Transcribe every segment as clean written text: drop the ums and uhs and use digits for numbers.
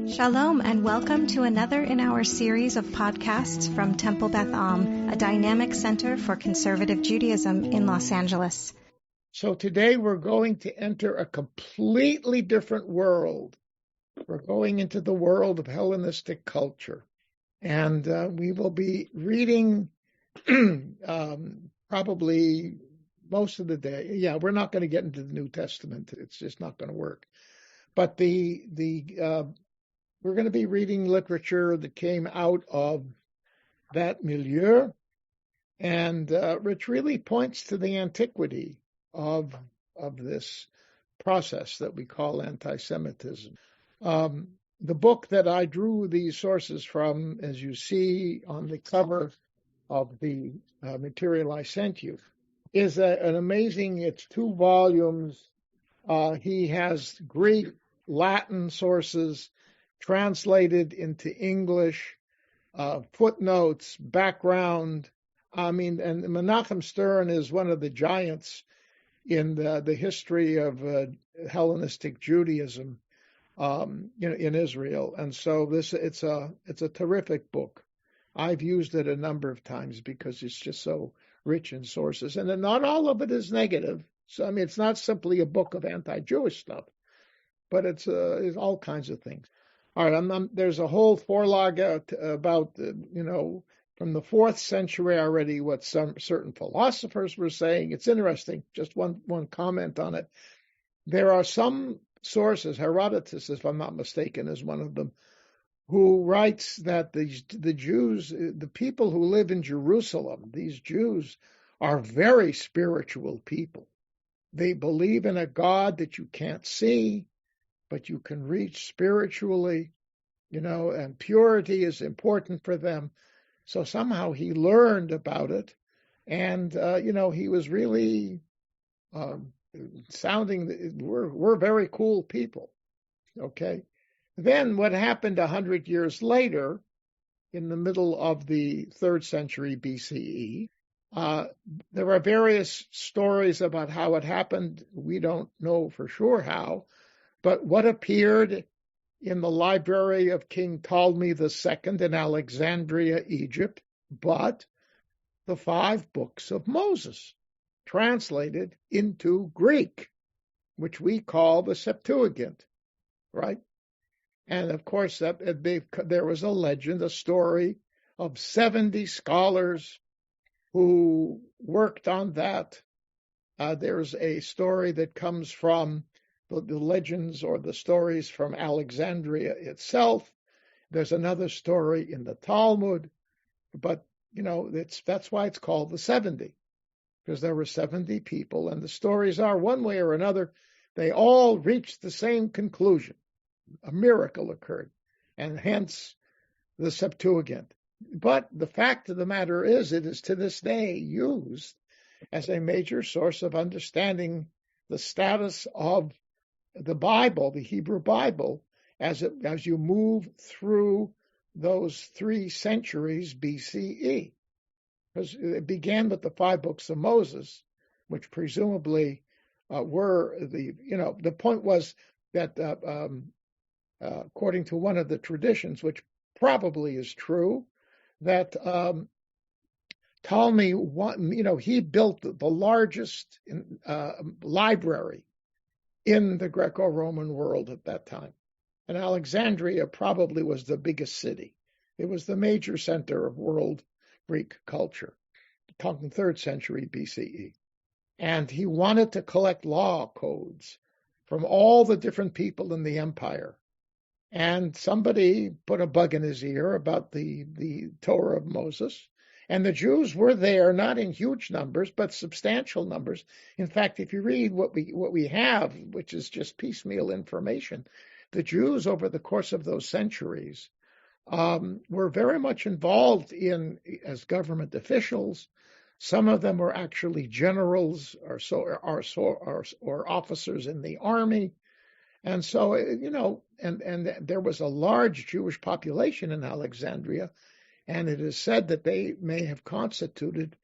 Shalom and welcome to another in our series of podcasts from Temple Beth Am, a dynamic center for conservative Judaism in Los Angeles. So today we're going to enter a completely different world. We're going into the world of Hellenistic culture. And we will be reading probably most of the day. Yeah, we're not going to get into the New Testament. It's just not going to work. But we're going to be reading literature that came out of that milieu, and which really points to the antiquity of this process that we call anti-Semitism. The book that I drew these sources from, as you see on the cover of the material I sent you, is an amazing, it's 2 volumes. He has Greek, Latin sources translated into English, footnotes, background. I mean, and Menachem Stern is one of the giants in the history of Hellenistic Judaism in Israel. And so it's a terrific book. I've used it a number of times because it's just so rich in sources. And then not all of it is negative. So, I mean, it's not simply a book of anti-Jewish stuff, but it's all kinds of things. All right, there's a whole forlog about, from the 4th century already, what certain philosophers were saying. It's interesting, just one comment on it. There are some sources, Herodotus, if I'm not mistaken, is one of them, who writes that the Jews, the people who live in Jerusalem, these Jews, are very spiritual people. They believe in a God that you can't see, but you can reach spiritually, and purity is important for them. So somehow he learned about it, and he was really sounding that we're very cool people. Okay. Then what happened 100 years later, in the middle of the 3rd century BCE, there are various stories about how it happened. We don't know for sure how, but what appeared in the library of King Ptolemy II in Alexandria, Egypt, but the 5 books of Moses, translated into Greek, which we call the Septuagint, right? And of course, there was a legend, a story of 70 scholars who worked on that. There's a story that comes from the legends or the stories from Alexandria itself. There's another story in the Talmud, but that's why it's called the 70, because there were 70 people, and the stories are one way or another, they all reached the same conclusion. A miracle occurred, and hence the Septuagint. But the fact of the matter is, it is to this day used as a major source of understanding the status of the Bible, the Hebrew Bible, as you move through those 3 centuries BCE. Because it began with the 5 books of Moses, which presumably were the point was that according to one of the traditions, which probably is true, that Ptolemy, he built the largest library in the Greco-Roman world at that time. And Alexandria probably was the biggest city. It was the major center of world Greek culture, talking 3rd century BCE. And he wanted to collect law codes from all the different people in the empire. And somebody put a bug in his ear about the Torah of Moses. And the Jews were there, not in huge numbers, but substantial numbers. In fact, if you read what we have, which is just piecemeal information, the Jews over the course of those centuries were very much involved as government officials. Some of them were actually generals or officers in the army. And so, and there was a large Jewish population in Alexandria, and it is said that they may have constituted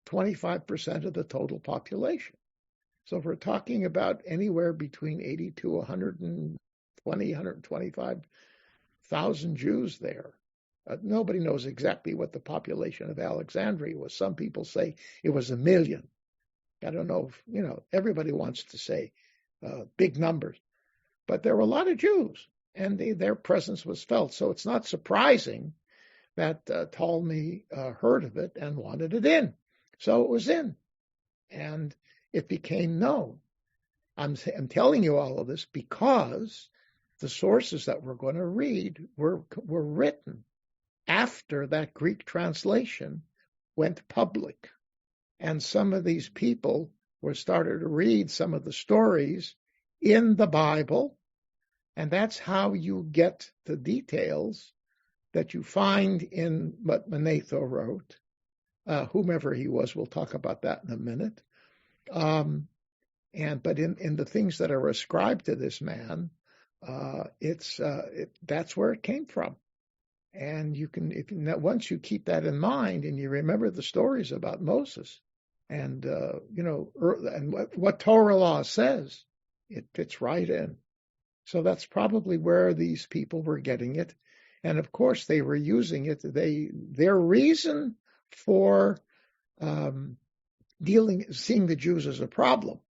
25% of the total population. So if we're talking about anywhere between 80 to 120, 125 100,000 Jews there. Nobody knows exactly what the population of Alexandria was. Some people say it was 1 million. I don't know if, everybody wants to say big numbers. But there were a lot of Jews, and their presence was felt. So it's not surprising that Ptolemy heard of it and wanted it in. So it was in, and it became known. I'm telling you all of this because the sources that we're going to read were written after that Greek translation went public. And some of these people were started to read some of the stories in the Bible, and that's how you get the details that you find in what Manetho wrote, whomever he was. We'll talk about that in a minute. But in the things that are ascribed to this man, that's where it came from. And once you keep that in mind and you remember the stories about Moses and and what Torah law says, it fits right in. So that's probably where these people were getting it. And of course they were using it. Their reason for seeing the Jews as a problem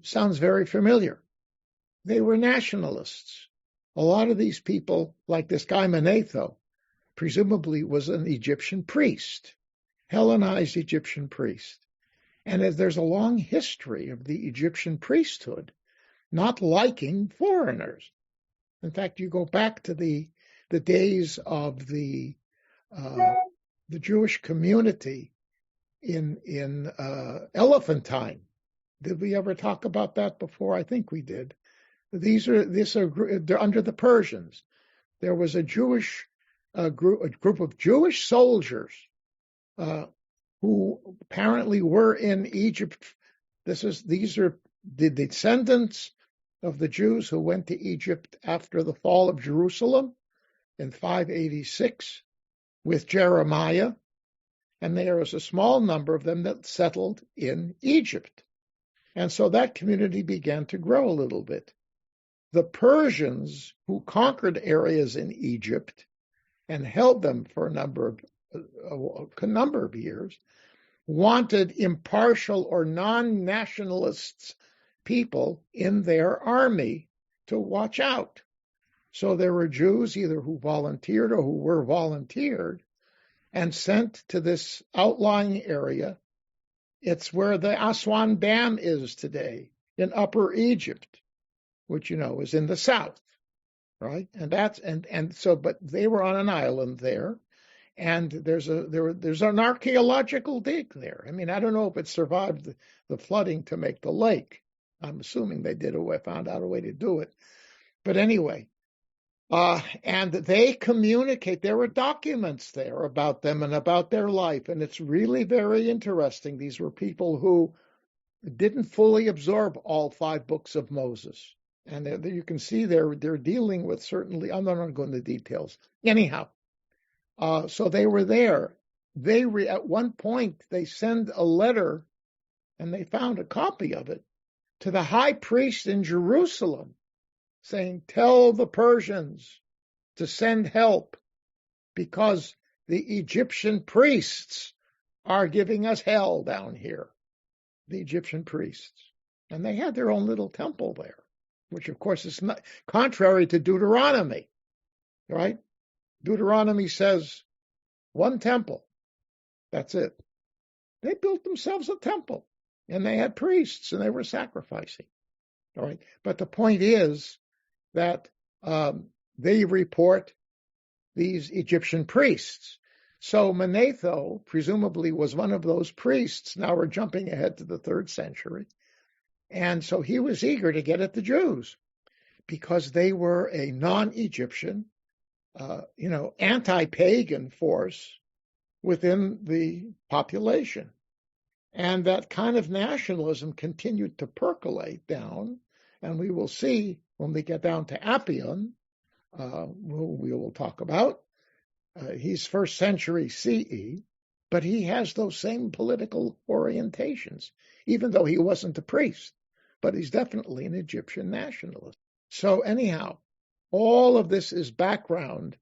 sounds very familiar. They were nationalists. A lot of these people, like this guy Manetho, presumably was an Egyptian priest, Hellenized Egyptian priest. And there's a long history of the Egyptian priesthood not liking foreigners. In fact, you go back to the days of the Jewish community in Elephantine. Did we ever talk about that before? I think we did. They're under the Persians. There was a group of Jewish soldiers who apparently were in Egypt. These are the descendants of the Jews who went to Egypt after the fall of Jerusalem in 586 with Jeremiah, and there was a small number of them that settled in Egypt. And so that community began to grow a little bit. The Persians, who conquered areas in Egypt and held them for a number of years, wanted impartial or non-nationalists people in their army to watch out. So there were Jews either who volunteered or who were volunteered and sent to this outlying area. It's where the Aswan Dam is today in Upper Egypt, which is in the south, right? But they were on an island there, and there's an archaeological dig there. I mean, I don't know if it survived the flooding to make the lake. I'm assuming they found out a way to do it. But anyway, and they communicate. There were documents there about them and about their life, and it's really very interesting. These were people who didn't fully absorb all 5 books of Moses. And you can see they're dealing with certainly, I'm not going to go into details. Anyhow, so they were there. At one point, they send a letter, and they found a copy of it, to the high priest in Jerusalem, saying, tell the Persians to send help because the Egyptian priests are giving us hell down here. The Egyptian priests. And they had their own little temple there, which of course is not contrary to Deuteronomy, right? Deuteronomy says 1 temple. That's it. They built themselves a temple, and they had priests, and they were sacrificing. All right. But the point is that they report these Egyptian priests. So Manetho presumably was one of those priests. Now we're jumping ahead to the 3rd century. And so he was eager to get at the Jews because they were a non-Egyptian, anti-pagan force within the population. And that kind of nationalism continued to percolate down. And we will see when we get down to Appian, who we will talk about. He's 1st century CE, but he has those same political orientations, even though he wasn't a priest. But he's definitely an Egyptian nationalist. So anyhow, All of this is background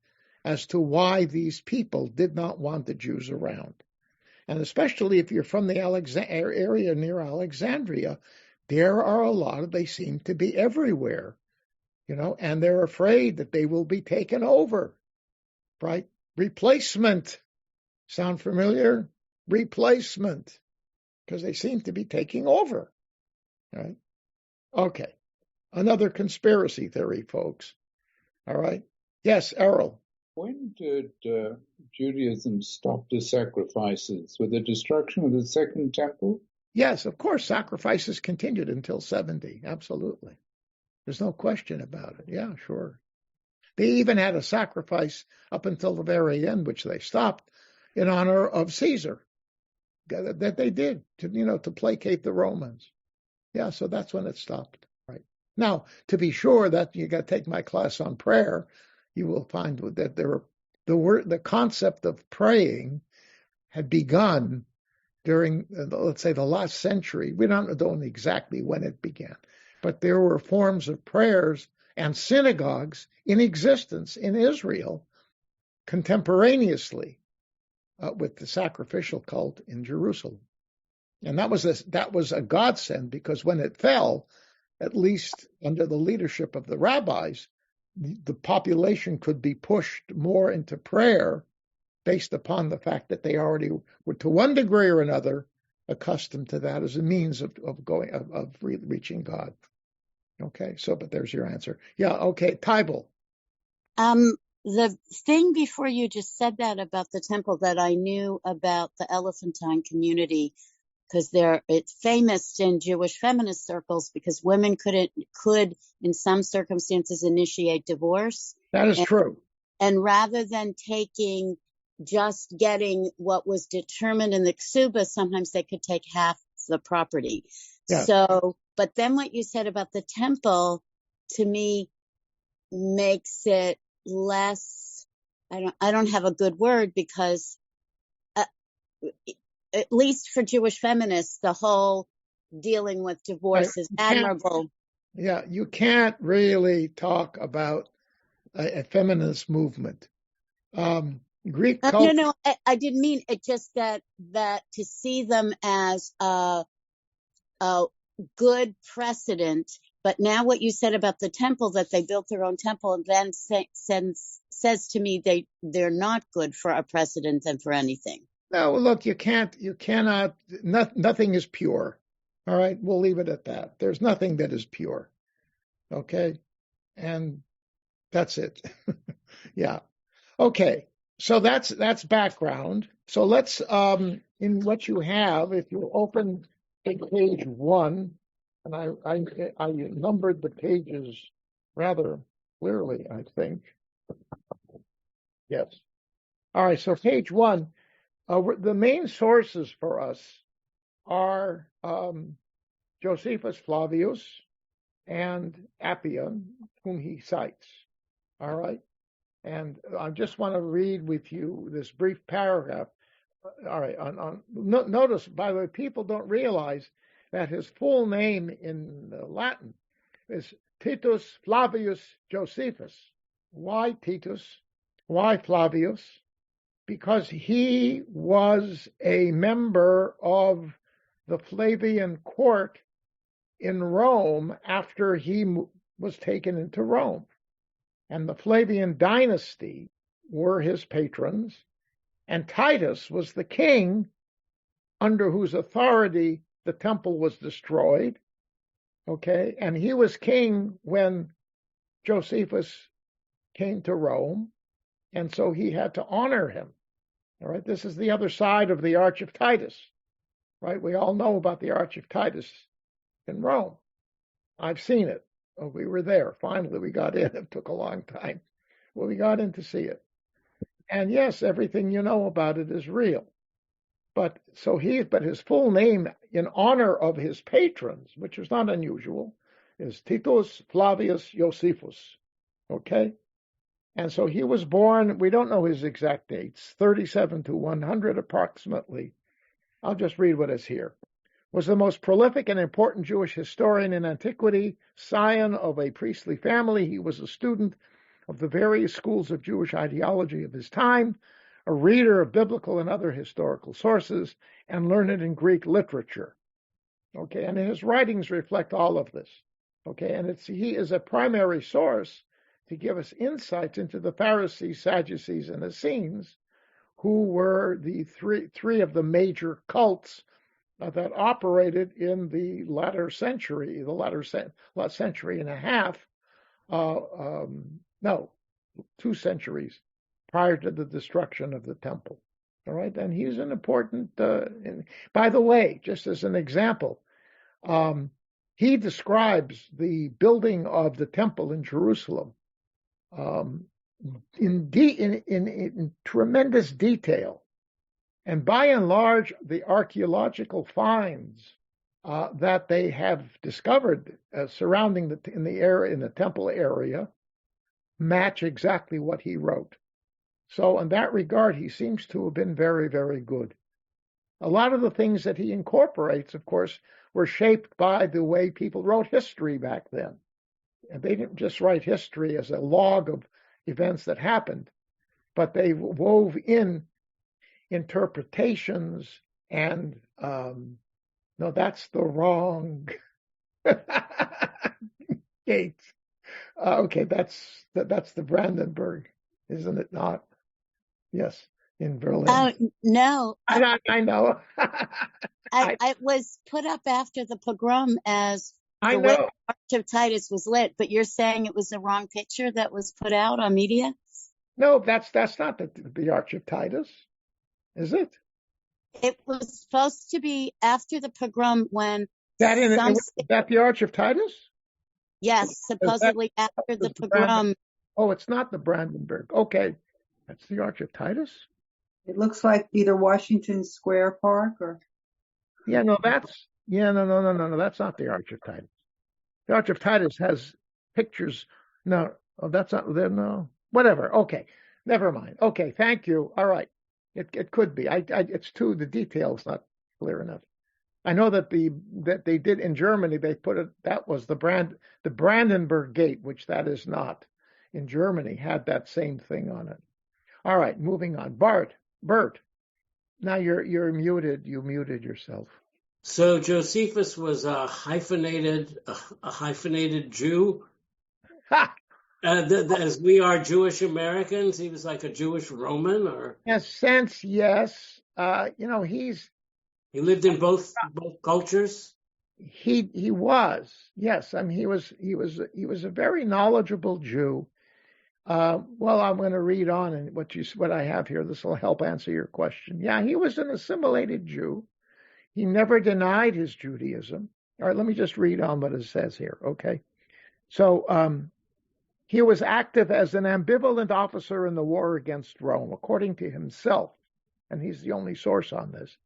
as to why these people did not want the Jews around. And especially if you're from the area near Alexandria, there are a lot of, they seem to be everywhere, and they're afraid that they will be taken over, right? Replacement. Sound familiar? Replacement. Because they seem to be taking over, right? Okay. Another conspiracy theory, folks. All right. Yes, Errol. When did Judaism stop the sacrifices? With the destruction of the Second Temple? Yes, of course, sacrifices continued until 70. Absolutely. There's no question about it. Yeah, sure. They even had a sacrifice up until the very end, which they stopped in honor of Caesar, that they did to placate the Romans. Yeah, so that's when it stopped. Right. Now, to be sure that you got to take my class on prayer, you will find that the concept of praying had begun during, let's say, the last century. We don't know exactly when it began, but there were forms of prayers and synagogues in existence in Israel contemporaneously with the sacrificial cult in Jerusalem. And that was a godsend, because when it fell, at least under the leadership of the rabbis, the population could be pushed more into prayer based upon the fact that they already were, to one degree or another, accustomed to that as a means of reaching God. Okay, but there's your answer. Yeah, okay, Tybal. The thing before you just said that about the temple that I knew about the Elephantine community, because it's famous in Jewish feminist circles because women could in some circumstances initiate divorce. That is true. And rather than getting what was determined in the ksuba, sometimes they could take half the property. Yeah. So, but then what you said about the temple, to me, makes it less, I don't have a good word, because at least for Jewish feminists, the whole dealing with divorce is admirable. Yeah, you can't really talk about a feminist movement. Greek culture. No, I didn't mean it. Just that to see them as a good precedent. But now what you said about the temple, that they built their own temple, and then says to me they're not good for a precedent and for anything. No, look, you cannot, nothing is pure. All right, we'll leave it at that. There's nothing that is pure. Okay, and that's it. Yeah. Okay, so that's background. So let's, in what you have, if you open page 1, and I numbered the pages rather clearly, I think. Yes. All right, so page 1. The main sources for us are Josephus Flavius and Appian, whom he cites. All right. And I just want to read with you this brief paragraph. All right. Notice, by the way, people don't realize that his full name in Latin is Titus Flavius Josephus. Why Titus? Why Flavius? Because he was a member of the Flavian court in Rome after he was taken into Rome. And the Flavian dynasty were his patrons, and Titus was the king under whose authority the temple was destroyed. Okay, and he was king when Josephus came to Rome, and so he had to honor him. All right, this is the other side of the Arch of Titus, right? We all know about the Arch of Titus in Rome. I've seen it. Oh, we were there. Finally, we got in. It took a long time. Well, we got in to see it. And yes, everything you know about it is real. But his full name, in honor of his patrons, which is not unusual, is Titus Flavius Josephus. Okay? And so he was born, we don't know his exact dates, 37 to 100 approximately. I'll just read what is here. Was the most prolific and important Jewish historian in antiquity, scion of a priestly family. He was a student of the various schools of Jewish ideology of his time, a reader of biblical and other historical sources, and learned in Greek literature. Okay, and his writings reflect all of this. Okay, and he is a primary source to give us insights into the Pharisees, Sadducees, and Essenes, who were the three of the major cults that operated in the latter century and a half, no, 2 centuries prior to the destruction of the temple. All right, and he's an important, by the way, just as an example, he describes the building of the temple in Jerusalem in tremendous detail. And by and large, the archaeological finds that they have discovered surrounding the temple area match exactly what he wrote. So in that regard, he seems to have been very, very good. A lot of the things that he incorporates, of course, were shaped by the way people wrote history back then. And they didn't just write history as a log of events that happened, but they wove in interpretations and, no, that's the wrong Gates. Okay, that's the Brandenburg, isn't it not? Yes, in Berlin. Oh, no. I know. It was put up after the pogrom as I the know. way Arch of Titus was lit, but you're saying it was the wrong picture that was put out on media? No, that's not the Arch of Titus, is it? It was supposed to be after the pogrom when Is that the Arch of Titus? Yes, supposedly after the pogrom. Oh, it's not the Brandenburg. Okay, that's the Arch of Titus. It looks like either Washington Square Park or. Yeah, no, that's no, that's not the Arch of Titus. The Arch of Titus has pictures. No, that's not there. No, whatever. Okay, never mind. Okay, thank you. All right, it could be. It's too, the details not clear enough. I know that they did in Germany. They put it, that was the Brandenburg Gate, which that is not. In Germany, had that same thing on it. All right, moving on. Bert. Now you're muted. You muted yourself. So Josephus was a hyphenated Jew. Ha! As we are Jewish Americans, he was like a Jewish Roman, or In a sense, yes. he lived in both cultures. He was, yes. I mean, he was a very knowledgeable Jew. Well, I'm going to read on, and what I have here, this will help answer your question. Yeah, he was an assimilated Jew. He never denied his Judaism. All right, let me just read on what it says here, okay? So he was active as an ambivalent officer in the war against Rome, according to himself, and he's the only source on this.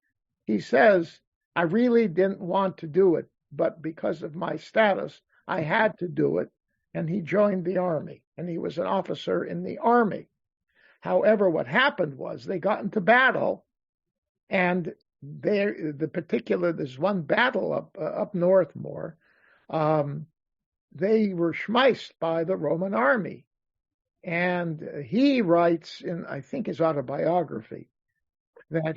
He says, I really didn't want to do it, but because of my status, I had to do it, and he joined the army, and he was an officer in the army. However, what happened was they got into battle, and there's one battle up north more, they were schmeissed by the Roman army. And he writes in, I think, his autobiography, that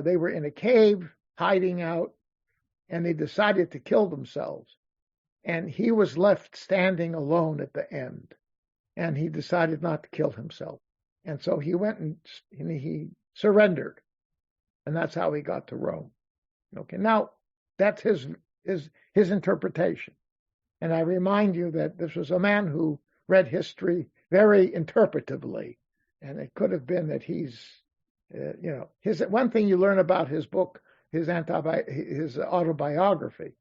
they were in a cave hiding out, and they decided to kill themselves. And he was left standing alone at the end, and he decided not to kill himself. And so he went and he surrendered, and that's how he got to Rome. Okay, now that's his interpretation. And I remind you that this was a man who read history very interpretively, and it could have been that he's, his one thing you learn about his book, his autobiography,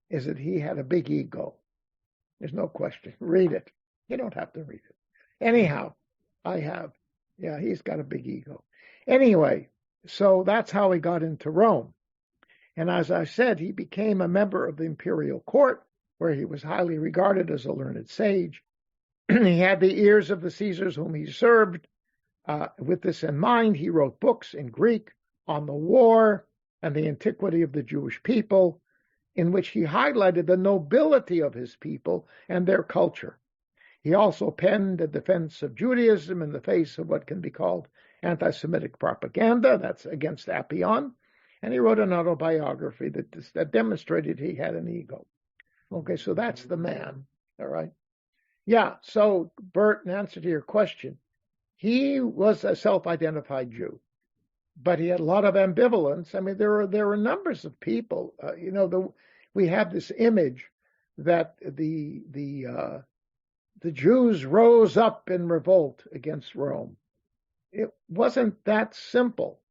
is that he had a big ego. There's no question. Read it. You don't have to read it. Anyhow, I have. Yeah, he's got a big ego. Anyway, so that's how he got into Rome. And as I said, he became a member of the imperial court, where he was highly regarded as a learned sage. He had the ears of the Caesars whom he served. With this in mind, he wrote books in Greek on the war and the antiquity of the Jewish people, in which he highlighted the nobility of his people and their culture. He also penned a defense of Judaism in the face of what can be called anti-Semitic propaganda. That's against Appian. And he wrote an autobiography that demonstrated he had an ego. Okay, so that's the man. All right. Yeah, so Bert, in answer to your question, he was a self-identified Jew, but he had a lot of ambivalence. I mean, there were numbers of people. We have this image that the Jews rose up in revolt against Rome. It wasn't that simple.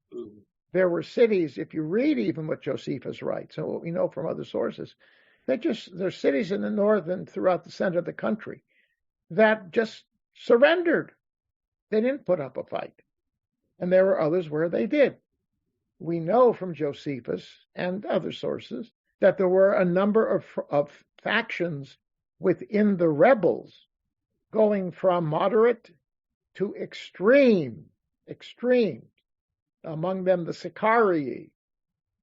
There were cities, if you read even what Josephus writes, and what we know from other sources, there's cities in the north and throughout the center of the country that just surrendered. They didn't put up a fight. And there were others where they did. We know from Josephus and other sources that there were a number of factions within the rebels going from moderate to extreme. Among them, the Sicarii.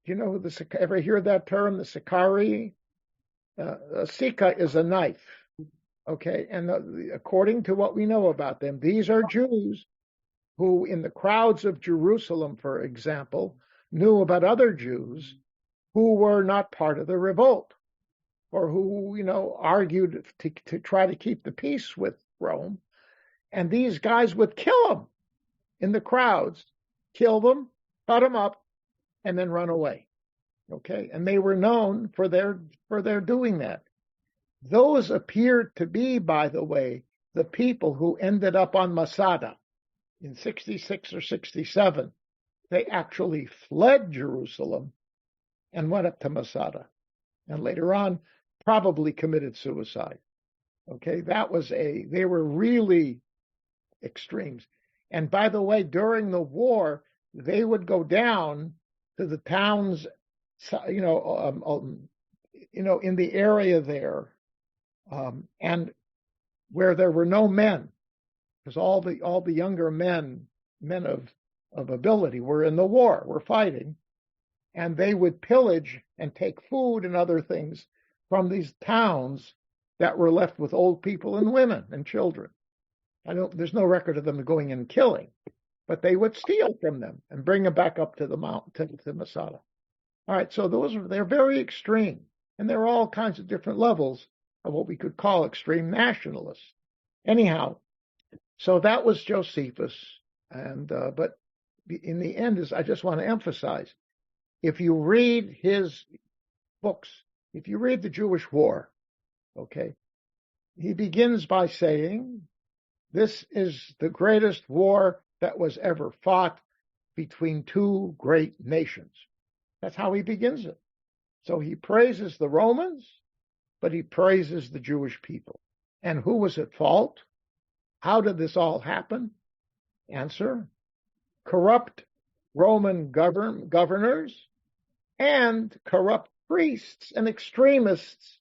Do you know ever hear that term, the Sicarii? A sika is a knife. Okay, and according to what we know about them, these are Jews who, in the crowds of Jerusalem, for example, knew about other Jews who were not part of the revolt, or who, argued to try to keep the peace with Rome. And these guys would kill them in the crowds, kill them, cut them up, and then run away. Okay, and they were known for their doing that. Those appeared to be, by the way, the people who ended up on Masada in 66 or 67. They actually fled Jerusalem and went up to Masada, and later on probably committed suicide. Okay, they were really extremes. And by the way, during the war, they would go down to the towns, in the area there, and where there were no men, because all the younger men of ability were in the war, were fighting, and they would pillage and take food and other things from these towns that were left with old people and women and children. There's no record of them going and killing, but they would steal from them and bring them back up to the mountain, to Masada. All right, so they're very extreme, and there are all kinds of different levels of what we could call extreme nationalists. Anyhow, so that was Josephus, and but in the end, I just want to emphasize, if you read his books, if you read the Jewish War, okay, he begins by saying, this is the greatest war that was ever fought between two great nations. That's how he begins it. So he praises the Romans, but he praises the Jewish people. And who was at fault? How did this all happen? Answer, corrupt Roman governors and corrupt priests and extremists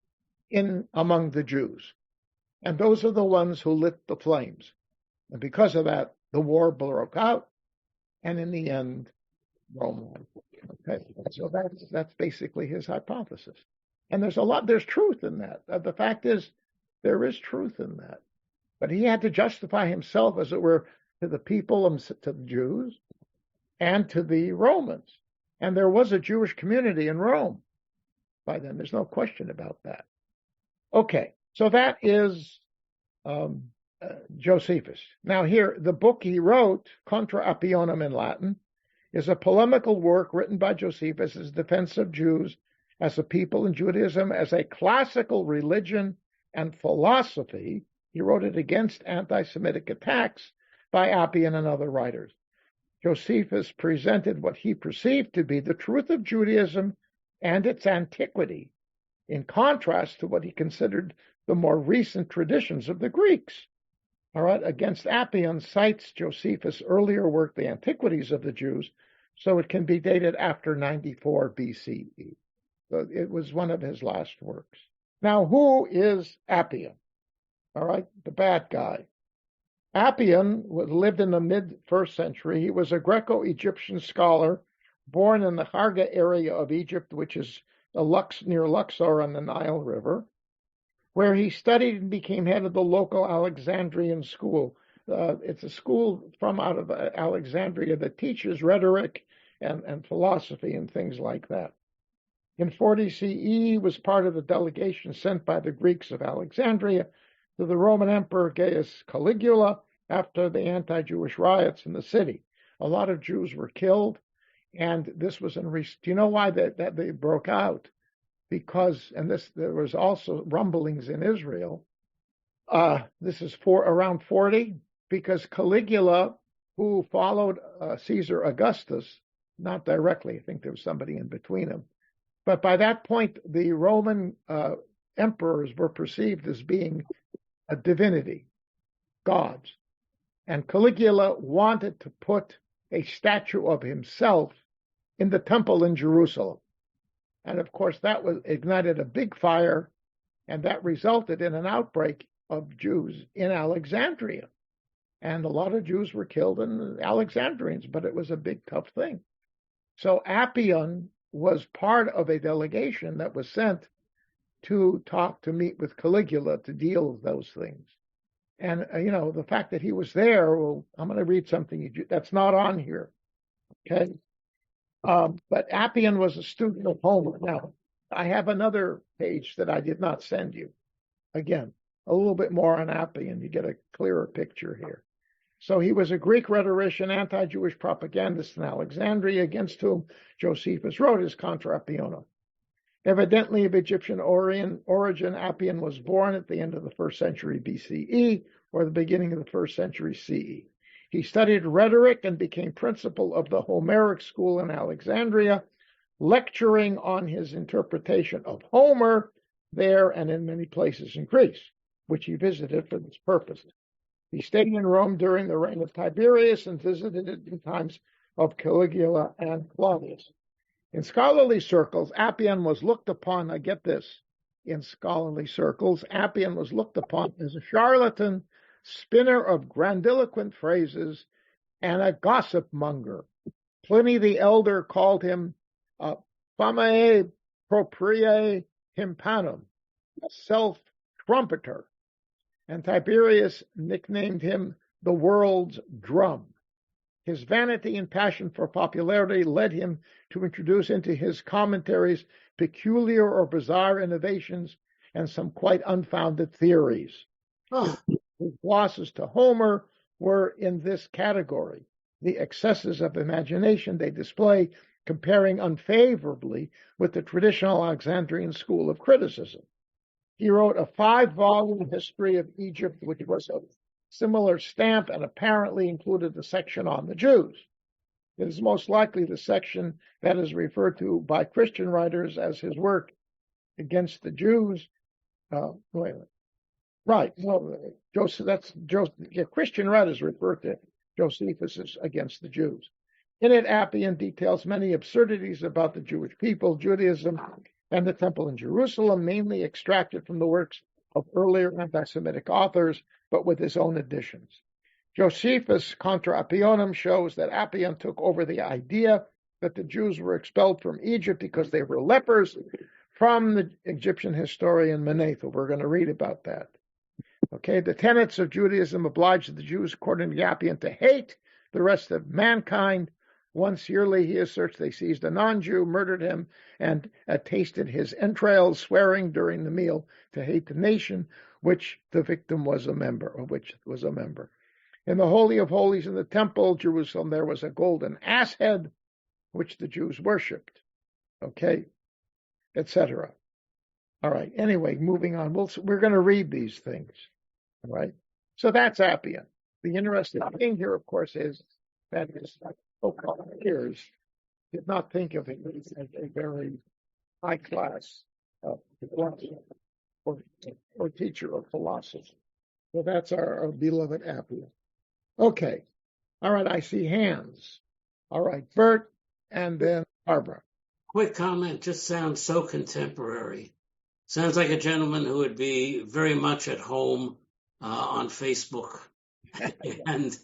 among the Jews. And those are the ones who lit the flames. And because of that, the war broke out, and in the end, Rome won. Okay, so that's basically his hypothesis. And there's truth in that. The fact is, there is truth in that. But he had to justify himself, as it were, to the people, to the Jews, and to the Romans. And there was a Jewish community in Rome by then. There's no question about that. Okay, so that is Josephus. Now here, the book he wrote, Contra Appionem in Latin, is a polemical work written by Josephus as defense of Jews as a people in Judaism as a classical religion and philosophy. He wrote it against anti-Semitic attacks by Appian and other writers. Josephus presented what he perceived to be the truth of Judaism and its antiquity, in contrast to what he considered the more recent traditions of the Greeks. All right, against Appian cites Josephus' earlier work, The Antiquities of the Jews, so it can be dated after 94 BCE. So it was one of his last works. Now, who is Appian? All right, the bad guy. Appian lived in the mid-1st century. He was a Greco-Egyptian scholar born in the Harga area of Egypt, which is near Luxor on the Nile River. where he studied and became head of the local Alexandrian school. It's a school from out of Alexandria that teaches rhetoric and philosophy and things like that. In 40 CE, he was part of the delegation sent by the Greeks of Alexandria to the Roman Emperor Gaius Caligula after the anti-Jewish riots in the city. A lot of Jews were killed, and this was do you know why that they broke out? Because, there was also rumblings in Israel. This is around 40, because Caligula, who followed Caesar Augustus, not directly, I think there was somebody in between them, but by that point, the Roman emperors were perceived as being a divinity, gods. And Caligula wanted to put a statue of himself in the temple in Jerusalem. And of course, that ignited a big fire, and that resulted in an outbreak of Jews in Alexandria. And a lot of Jews were killed in Alexandrians, but it was a big, tough thing. So Appian was part of a delegation that was sent to meet with Caligula to deal with those things. And, the fact that he was there, well, I'm going to read something that's not on here. Okay. But Appian was a student of Homer. Now, I have another page that I did not send you. Again, a little bit more on Appian. You get a clearer picture here. So he was a Greek rhetorician, anti-Jewish propagandist in Alexandria, against whom Josephus wrote his Contra Appionem. Evidently of Egyptian origin, Appian was born at the end of the 1st century BCE or the beginning of the 1st century CE. He studied rhetoric and became principal of the Homeric school in Alexandria, lecturing on his interpretation of Homer there and in many places in Greece, which he visited for this purpose. He stayed in Rome during the reign of Tiberius and visited it in times of Caligula and Claudius. In scholarly circles, Appian was looked upon, I get this, in scholarly circles, Appian was looked upon as a charlatan, spinner of grandiloquent phrases, and a gossip monger. Pliny the Elder called him famae propriae hympanum, a self-trumpeter, and Tiberius nicknamed him the world's drum. His vanity and passion for popularity led him to introduce into his commentaries peculiar or bizarre innovations and some quite unfounded theories. Oh. His glosses to Homer were in this category. The excesses of imagination they display, comparing unfavorably with the traditional Alexandrian school of criticism. He wrote a 5-volume history of Egypt, which was of similar stamp and apparently included a section on the Jews. It is most likely the section that is referred to by Christian writers as his work against the Jews. Right. No, Christian writers refer to Josephus as against the Jews. In it, Appian details many absurdities about the Jewish people, Judaism, and the temple in Jerusalem, mainly extracted from the works of earlier anti-Semitic authors, but with his own additions. Josephus' Contra Appionem shows that Appian took over the idea that the Jews were expelled from Egypt because they were lepers from the Egyptian historian Manetho. We're going to read about that. Okay, the tenets of Judaism obliged the Jews, according to Appian, to hate the rest of mankind. Once yearly, he asserts, they seized a non-Jew, murdered him, and tasted his entrails, swearing during the meal to hate the nation which the victim was a member, or which was a member. In the Holy of Holies in the Temple, Jerusalem, there was a golden ass head, which the Jews worshipped. Okay, etc. All right, anyway, moving on. We're going to read these things. All right, so that's Appian. The interesting thing here, of course, is that his so-called peers did not think of him as a very high-class philosopher or teacher of philosophy. So that's our beloved Appian. Okay. All right, I see hands. All right, Bert, and then Barbara. Quick comment, just sounds so contemporary. Sounds like a gentleman who would be very much at home on Facebook and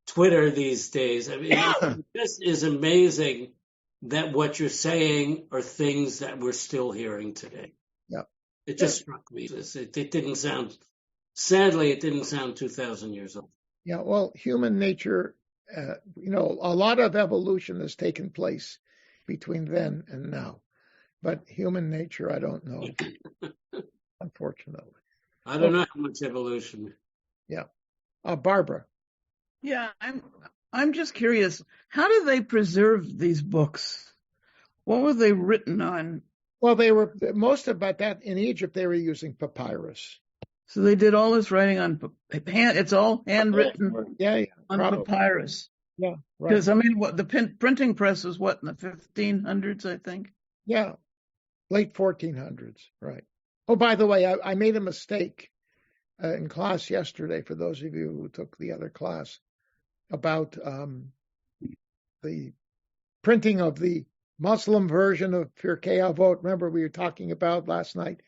Twitter these days. I mean, it just is amazing that what you're saying are things that we're still hearing today. Yeah. It just struck me. It didn't sound, sadly, it didn't sound 2,000 years old. Yeah, well, human nature, a lot of evolution has taken place between then and now. But human nature, I don't know, unfortunately. I don't know how much evolution. Yeah. Barbara. Yeah, I'm just curious. How do they preserve these books? What were they written on? Well, they were most about that in Egypt. They were using papyrus. So they did all this writing on hand. It's all handwritten on probably. papyrus. Yeah, right. Because the printing press was in the 1500s, I think. Yeah, late 1400s, right. Oh, by the way, I made a mistake in class yesterday, for those of you who took the other class, about the printing of the Muslim version of Pirkei Avot. Remember we were talking about last night?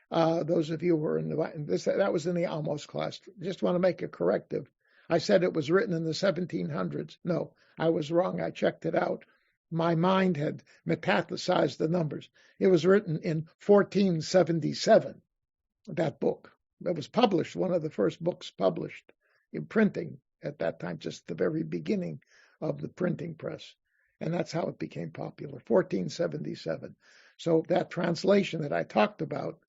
Those of you who were in this, that was in the Amos class. Just want to make a corrective. I said it was written in the 1700s. No, I was wrong. I checked it out. My mind had metastasized the numbers. It was written in 1477, that book. It was published, one of the first books published in printing at that time, just the very beginning of the printing press. And that's how it became popular, 1477. So that translation that I talked about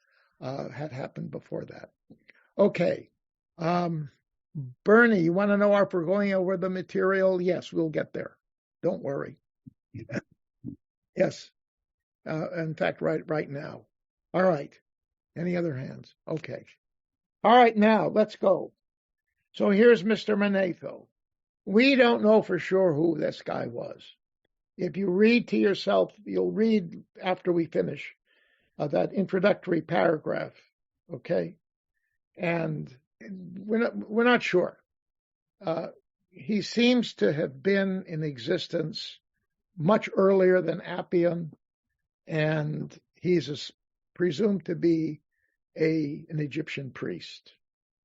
had happened before that. Okay. Bernie, you want to know if we're going over the material? Yes, we'll get there. Don't worry. Yes. In fact, right now. All right. Any other hands? Okay. All right, now let's go. So here's Mr. Manetho. We don't know for sure who this guy was. If you read to yourself, you'll read after we finish that introductory paragraph, okay? And we're not sure. He seems to have been in existence much earlier than Appian, and he's presumed to be an Egyptian priest.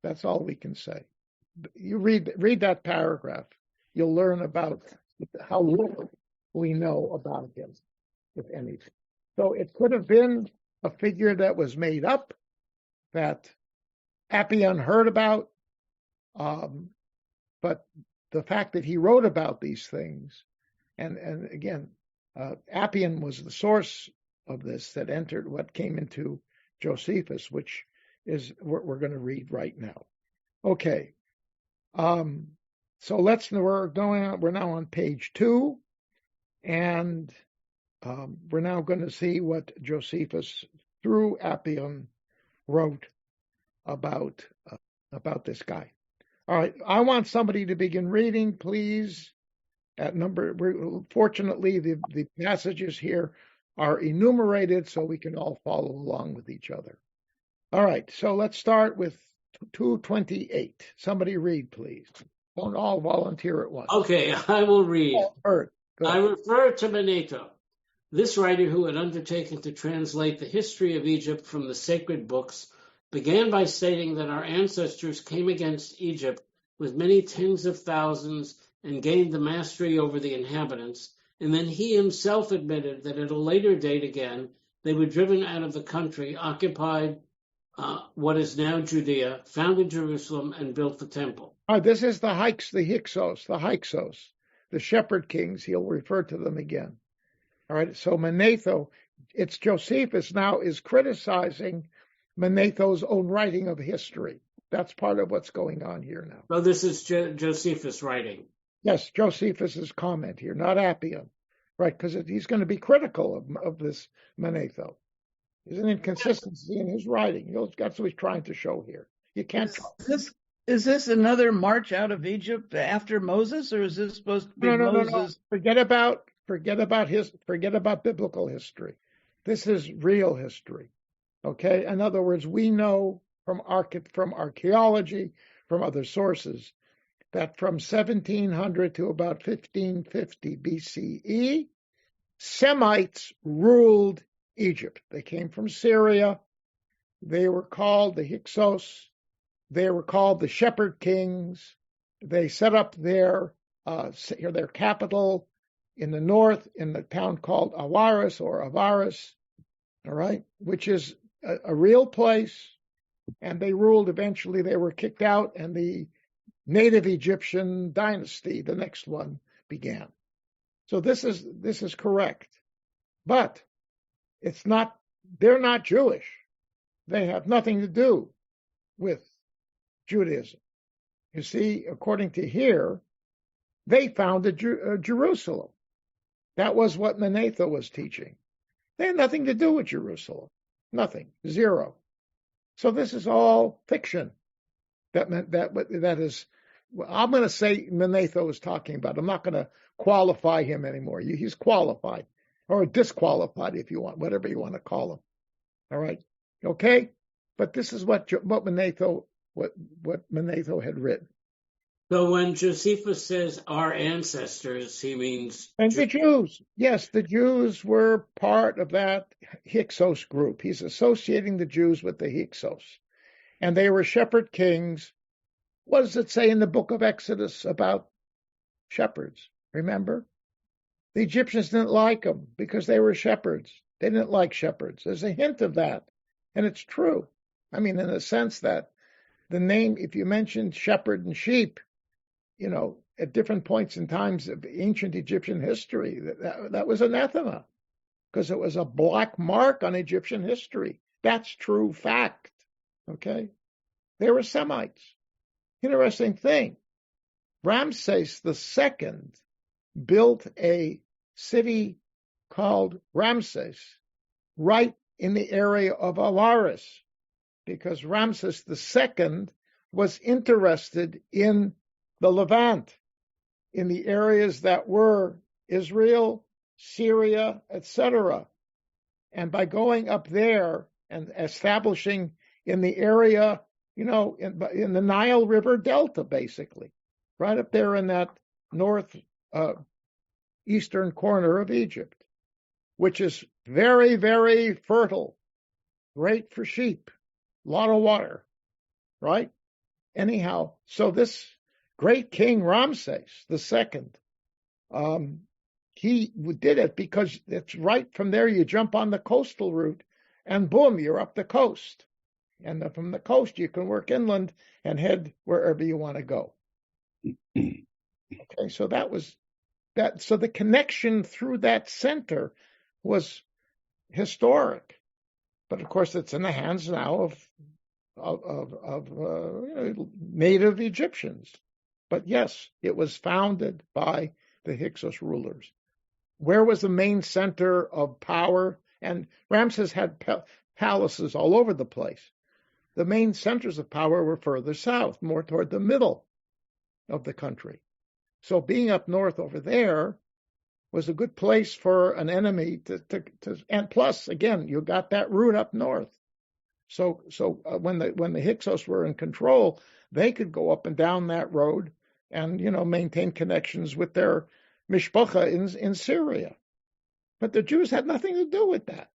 That's all we can say. You read that paragraph, you'll learn about how little we know about him, if anything. So it could have been a figure that was made up, that Appian heard about, but the fact that he wrote about these things, and again, Appian was the source of this that entered what came into Josephus, which is what we're going to read right now. Okay. So we're now on page 2, and we're now going to see what Josephus, through Appian, wrote about this guy. All right, I want somebody to begin reading, please. Fortunately, the passages here are enumerated so we can all follow along with each other. All right, so let's start with 228. Somebody read, please. Don't all volunteer at once. Okay, I will read. I refer to Manetho, this writer who had undertaken to translate the history of Egypt from the sacred books, began by stating that our ancestors came against Egypt with many tens of thousands and gained the mastery over the inhabitants, and then he himself admitted that at a later date again, they were driven out of the country, occupied what is now Judea, founded Jerusalem, and built the temple. This is the Hyksos, the shepherd kings. He'll refer to them again. All right, so Manetho, it's Josephus now is criticizing Manetho's own writing of history. That's part of what's going on here now. So this is Josephus writing. Yes, Josephus's comment here, not Appian, right? Because he's going to be critical of this Manetho. There's an inconsistency in his writing. That's what he's trying to show here. You can't. Is this another march out of Egypt after Moses, or is this supposed to be Moses? No. Forget about biblical history. This is real history. Okay. In other words, we know from archaeology, from other sources, that from 1700 to about 1550 BCE, Semites ruled Egypt. They came from Syria. They were called the Hyksos. They were called the shepherd kings. They set up their capital in the north in the town called Avaris. All right, which is a real place, and they ruled. Eventually, they were kicked out, and the native Egyptian dynasty, the next one, began. So this is correct, but it's not. They're not Jewish. They have nothing to do with Judaism. You see, according to here, they founded Jerusalem. That was what Manetho was teaching. They had nothing to do with Jerusalem. Nothing. Zero. So this is all fiction. That is, I'm going to say Manetho is talking about. I'm not going to qualify him anymore. He's qualified or disqualified, if you want, whatever you want to call him. All right. Okay. But this is what Manetho had written. So when Josephus says our ancestors, he means... And the Jews. Yes, the Jews were part of that Hyksos group. He's associating the Jews with the Hyksos. And they were shepherd kings. What does it say in the book of Exodus about shepherds? Remember? The Egyptians didn't like them because they were shepherds. They didn't like shepherds. There's a hint of that. And it's true. I mean, in the sense that the name, if you mentioned shepherd and sheep, at different points in times of ancient Egyptian history, that was anathema because it was a black mark on Egyptian history. That's true fact. Okay. They were Semites. Interesting thing. Ramses II built a city called Ramses right in the area of Alaris because Ramses II was interested in the Levant, in the areas that were Israel, Syria, etc. And by going up there and establishing in the area, in the Nile River Delta, basically, right up there in that north eastern corner of Egypt, which is very, very fertile, great for sheep, a lot of water, right? Anyhow, so this great king Ramses II, he did it because it's right from there. You jump on the coastal route, and boom, you're up the coast. And from the coast, you can work inland and head wherever you want to go. Okay, so that was that. So the connection through that center was historic, but of course, it's in the hands now of native Egyptians. But yes, it was founded by the Hyksos rulers. Where was the main center of power? And Ramses had palaces all over the place. The main centers of power were further south, more toward the middle of the country. So being up north over there was a good place for an enemy to and plus, again, you got that route up north. So when the Hyksos were in control, they could go up and down that road and maintain connections with their mishpacha in Syria. But the Jews had nothing to do with that.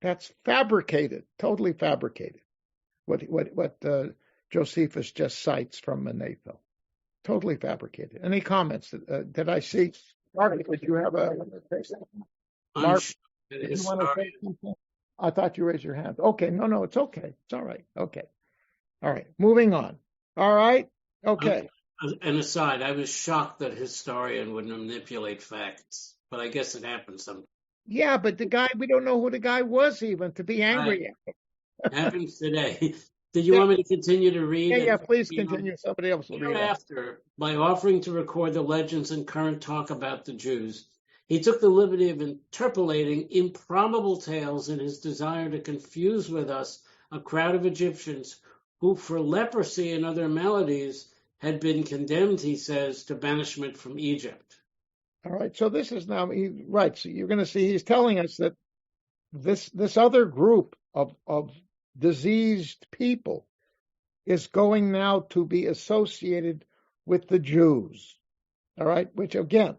That's fabricated, totally fabricated. What Josephus just cites from Manetho, totally fabricated. Any comments? Did I see? Mark, did you have a? Mark, did you want to say something? I thought you raised your hand. Okay, no, it's okay. It's all right. Okay, all right. Moving on. All right. Okay. An aside, I was shocked that a historian would manipulate facts, but I guess it happens sometimes. Yeah, but the guy, we don't know who the guy was even to be angry at him. Happens today. Did you want me to continue to read? Yeah, please continue. Somebody else will read it. After, by offering to record the legends and current talk about the Jews, he took the liberty of interpolating improbable tales in his desire to confuse with us a crowd of Egyptians who, for leprosy and other maladies, had been condemned, he says, to banishment from Egypt. All right, so this is now, right, so you're going to see he's telling us that this other group of diseased people is going now to be associated with the Jews, all right, which again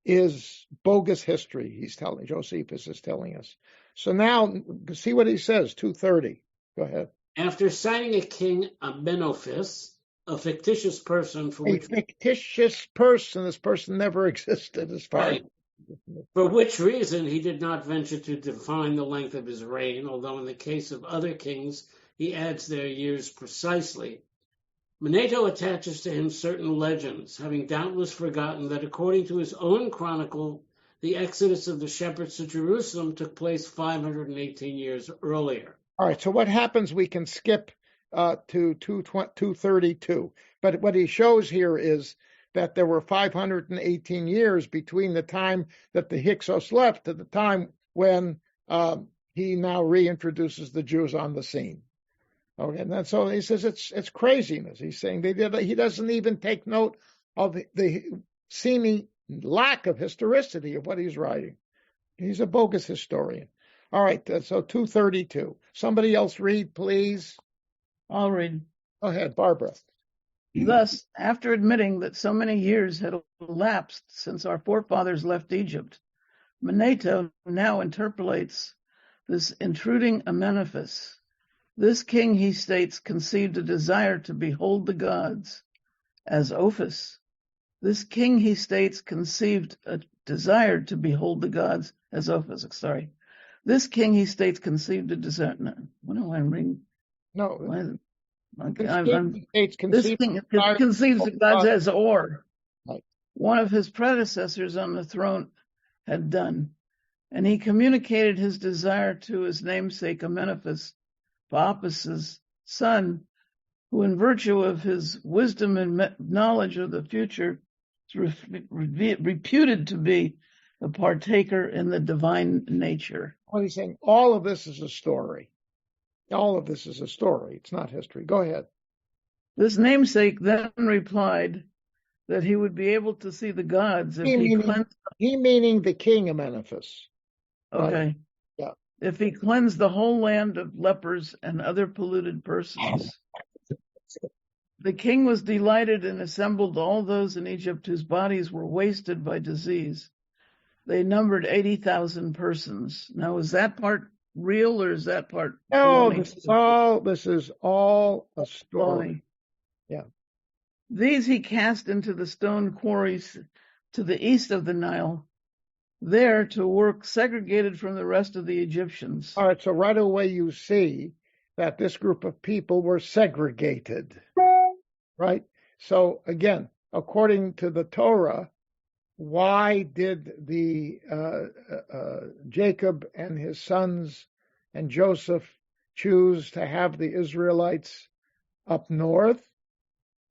is bogus history, Josephus is telling us. So now, see what he says, 230. Go ahead. After citing a king Amenophis, a fictitious person for which... A fictitious person, this person never existed as far as For which reason he did not venture to define the length of his reign, although in the case of other kings he adds their years precisely. Manetho attaches to him certain legends, having doubtless forgotten that according to his own chronicle, the exodus of the shepherds to Jerusalem took place 518 years earlier. All right, so what happens, we can skip to 232. But what he shows here is that there were 518 years between the time that the Hyksos left to the time when he now reintroduces the Jews on the scene. Okay, and then, so he says it's craziness. He's saying he doesn't even take note of the seeming lack of historicity of what he's writing. He's a bogus historian. All right, so 232. Somebody else read, please. I'll read. Go ahead, Barbara. Thus, after admitting that so many years had elapsed since our forefathers left Egypt, Manetho now interpolates this intruding Emeritus. This king, he states, conceived a desire to behold the gods as Ophis. This king, he states, conceived a desire to behold the gods as Ophis. Sorry. This king, he states, conceived a desire. No, what am I reading? No. This king conceives the gods as Or. Right. One of his predecessors on the throne had done. And he communicated his desire to his namesake Emeritus, Paapas's son, who in virtue of his wisdom and knowledge of the future is reputed to be a partaker in the divine nature. What he's saying, all of this is a story. All of this is a story. It's not history. Go ahead. This namesake then replied that he would be able to see the gods if he cleansed. He meaning the king Emeritus. Okay. Right? Yeah. If he cleansed the whole land of lepers and other polluted persons. The king was delighted and assembled all those in Egypt whose bodies were wasted by disease. They numbered 80,000 persons. Now, is that part real or is that part? No, this is all a story. Yeah. These he cast into the stone quarries to the east of the Nile, there to work segregated from the rest of the Egyptians. All right, so right away you see that this group of people were segregated, right? So again, according to the Torah, why did the Jacob and his sons and Joseph choose to have the Israelites up north?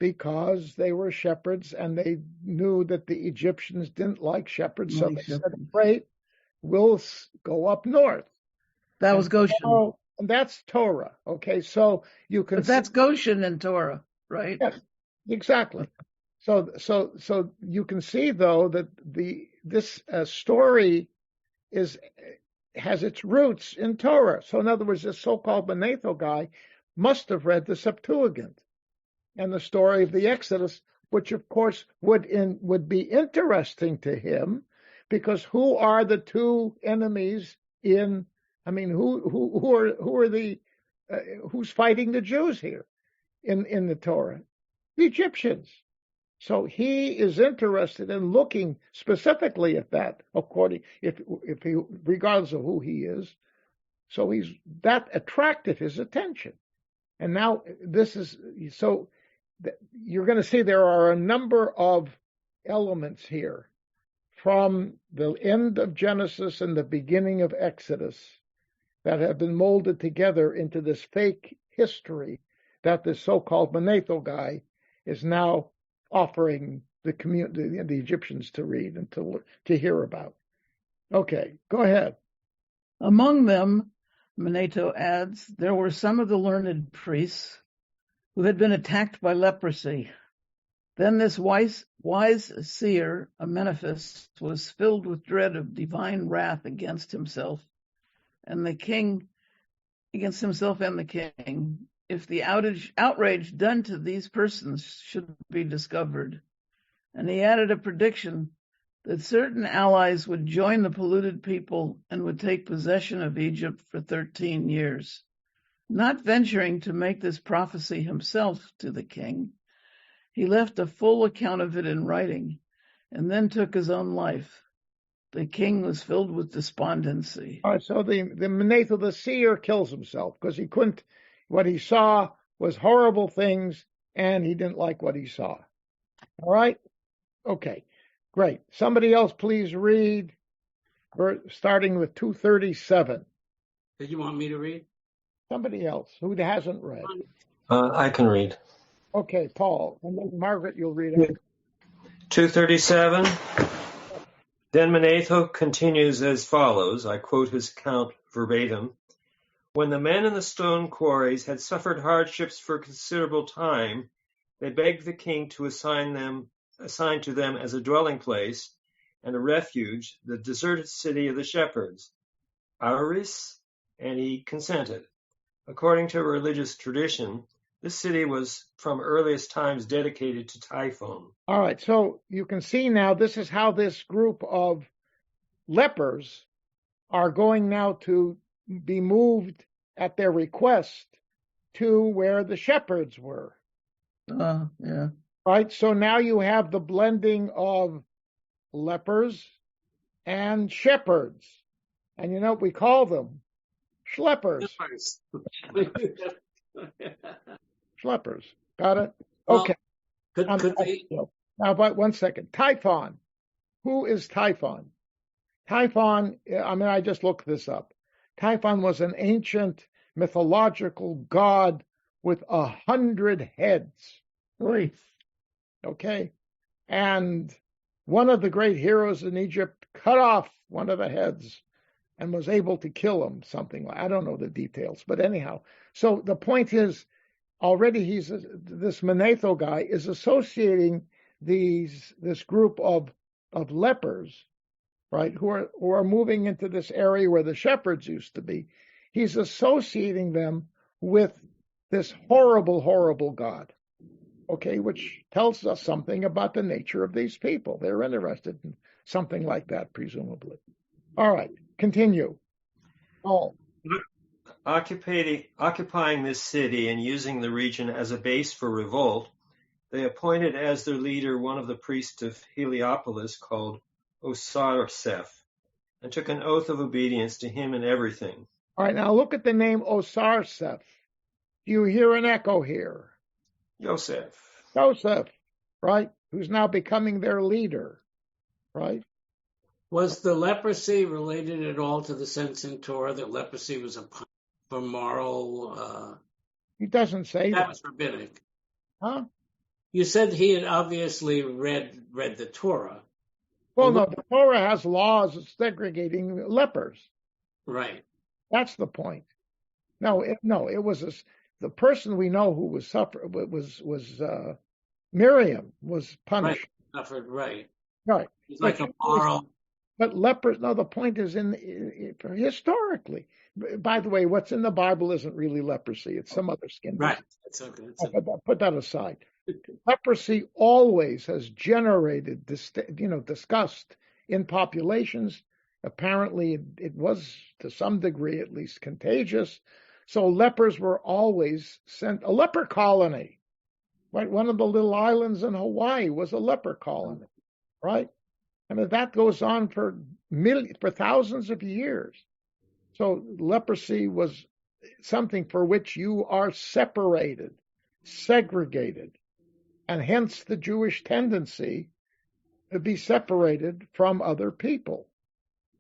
Because they were shepherds and they knew that the Egyptians didn't like shepherds, so they said, great, we'll go up north. That was Goshen. And that's Torah, okay? So you can. But that's Goshen in Torah, right? Yes, exactly. So you can see though that this story has its roots in Torah. So in other words, this so-called Manetho guy must have read the Septuagint and the story of the Exodus, which of course would be interesting to him, because who are the two enemies in? I mean, who's fighting the Jews here in the Torah? The Egyptians. So he is interested in looking specifically at that, regardless of who he is. So that attracted his attention. And now you're going to see there are a number of elements here from the end of Genesis and the beginning of Exodus that have been molded together into this fake history that this so-called Manetho guy is now offering the Egyptians to read and to hear about. Okay, go ahead. Among them, Manetho adds, there were some of the learned priests who had been attacked by leprosy. Then this wise seer, Emeritus, was filled with dread of divine wrath against himself and the king, if the outrage done to these persons should be discovered. And he added a prediction that certain allies would join the polluted people and would take possession of Egypt for 13 years. Not venturing to make this prophecy himself to the king, he left a full account of it in writing and then took his own life. the king was filled with despondency. All right, so the Manetho, the seer, kills himself because he couldn't, what he saw was horrible things and he didn't like what he saw. All right? Okay, great. Somebody else please read. We're starting with 237. Did you want me to read? Somebody else who hasn't read. I can read. Okay, Paul. And then Margaret, you'll read it. 237. Then Manetho continues as follows. I quote his account verbatim. When the men in the stone quarries had suffered hardships for a considerable time, they begged the king to assign to them as a dwelling place and a refuge the deserted city of the shepherds, Aris, and he consented. According to religious tradition, this city was from earliest times dedicated to Typhon. All right, so you can see now this is how this group of lepers are going now to be moved at their request to where the shepherds were. Yeah. Right, so now you have the blending of lepers and shepherds. And you know what we call them? Schleppers. Schleppers. Got it? Okay. Well, could they... Now, but 1 second. Typhon. Who is Typhon? Typhon, I just looked this up. Typhon was an ancient mythological god with 100 heads. Oy. Okay. And one of the great heroes in Egypt cut off one of the heads and was able to kill him, something like, I don't know the details, but anyhow. So the point is, already this Manetho guy is associating this group of lepers, right, who are moving into this area where the shepherds used to be. He's associating them with this horrible, horrible God. Okay, which tells us something about the nature of these people. They're interested in something like that, presumably. All right, continue. Oh. Occupying this city and using the region as a base for revolt, they appointed as their leader one of the priests of Heliopolis called Osarseph, and took an oath of obedience to him in everything. All right, now look at the name Osarseph. Do you hear an echo here? Joseph, right? Who's now becoming their leader, right? Was the leprosy related at all to the sense in Torah that leprosy was a punishment for moral? He doesn't say that. That was rabbinic. Huh? You said he had obviously read the Torah. Well, no, the Torah has laws of segregating lepers. Right. That's the point. It was the person we know who was Miriam was punished. Right. Suffered, right. Right. It's like a moral. But lepers, no, the point is historically. By the way, what's in the Bible isn't really leprosy. It's some other skin disease. Right. That's okay. Put that aside. Leprosy always has generated disgust in populations. Apparently, it was to some degree at least contagious. So lepers were always sent. A leper colony, right? One of the little islands in Hawaii was a leper colony, right? I mean, that goes on for thousands of years. So leprosy was something for which you are separated, segregated, and hence the Jewish tendency to be separated from other people.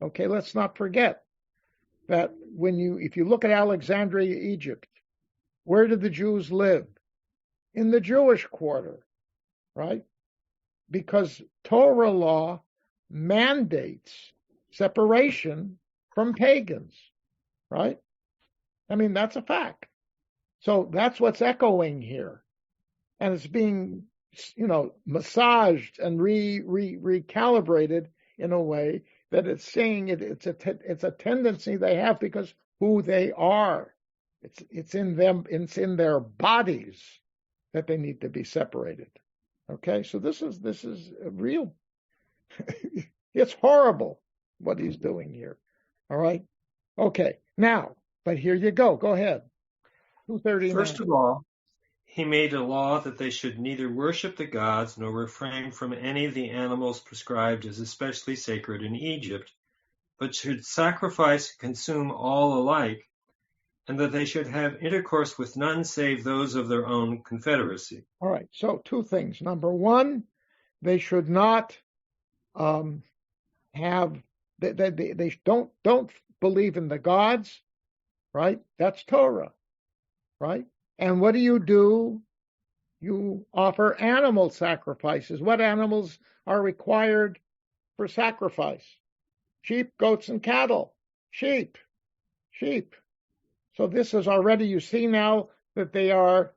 Okay, let's not forget that if you look at Alexandria, Egypt, where did the Jews live? In the Jewish quarter, right? Because Torah law mandates separation from pagans, right? I mean, that's a fact. So that's what's echoing here. And it's being, massaged and recalibrated in a way that it's saying it's a tendency they have because who they are. It's in them, it's in their bodies that they need to be separated. Okay, so this is a real. It's horrible what he's doing here. All right. Okay. Now, but here you go. Go ahead. 239. First of all, he made a law that they should neither worship the gods nor refrain from any of the animals prescribed as especially sacred in Egypt, but should sacrifice and consume all alike, and that they should have intercourse with none save those of their own confederacy. All right, so two things. Number one, they should not they don't believe in the gods, right? That's Torah, right? And what do? You offer animal sacrifices. What animals are required for sacrifice? Sheep, goats, and cattle. Sheep. So this is already, you see now that they are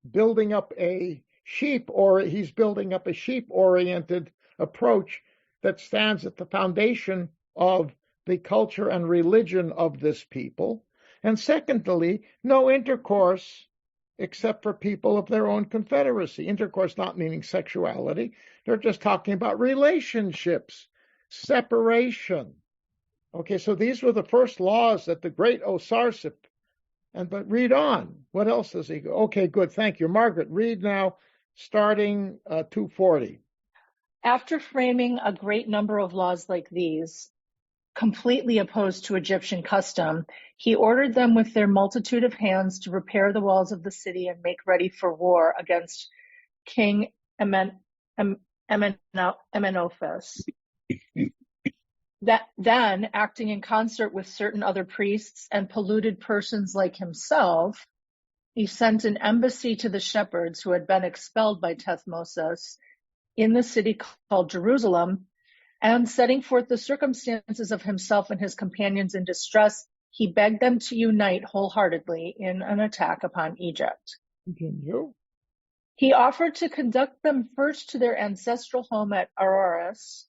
building up he's building up a sheep-oriented approach that stands at the foundation of the culture and religion of this people. And secondly, no intercourse except for people of their own confederacy. Intercourse not meaning sexuality. They're just talking about relationships, separation. Okay, so these were the first laws that the great Osarsip. But read on. What else does he go? Okay, good. Thank you. Margaret, read now, starting 240. After framing a great number of laws like these, completely opposed to Egyptian custom, he ordered them with their multitude of hands to repair the walls of the city and make ready for war against King Amenophis. Then, acting in concert with certain other priests and polluted persons like himself, he sent an embassy to the shepherds who had been expelled by Thutmose in the city called Jerusalem, and setting forth the circumstances of himself and his companions in distress, he begged them to unite wholeheartedly in an attack upon Egypt. Continue. He offered to conduct them first to their ancestral home at Auris,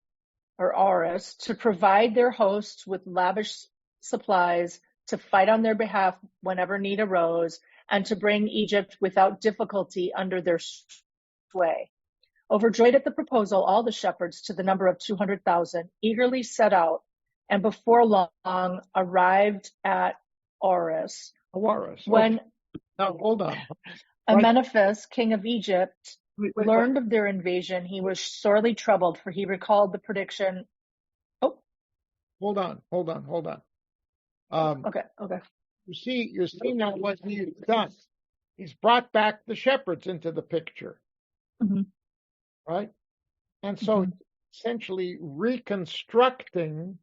to provide their hosts with lavish supplies, to fight on their behalf whenever need arose, and to bring Egypt without difficulty under their sway. Overjoyed at the proposal, all the shepherds, to the number of 200,000, eagerly set out, and before long arrived at Auris. When now, hold on. Amenophis, king of Egypt, learned of their invasion, he was sorely troubled, for he recalled the prediction. Oh, hold on. Okay. You see now what he's done. He's brought back the shepherds into the picture, right? And so essentially reconstructing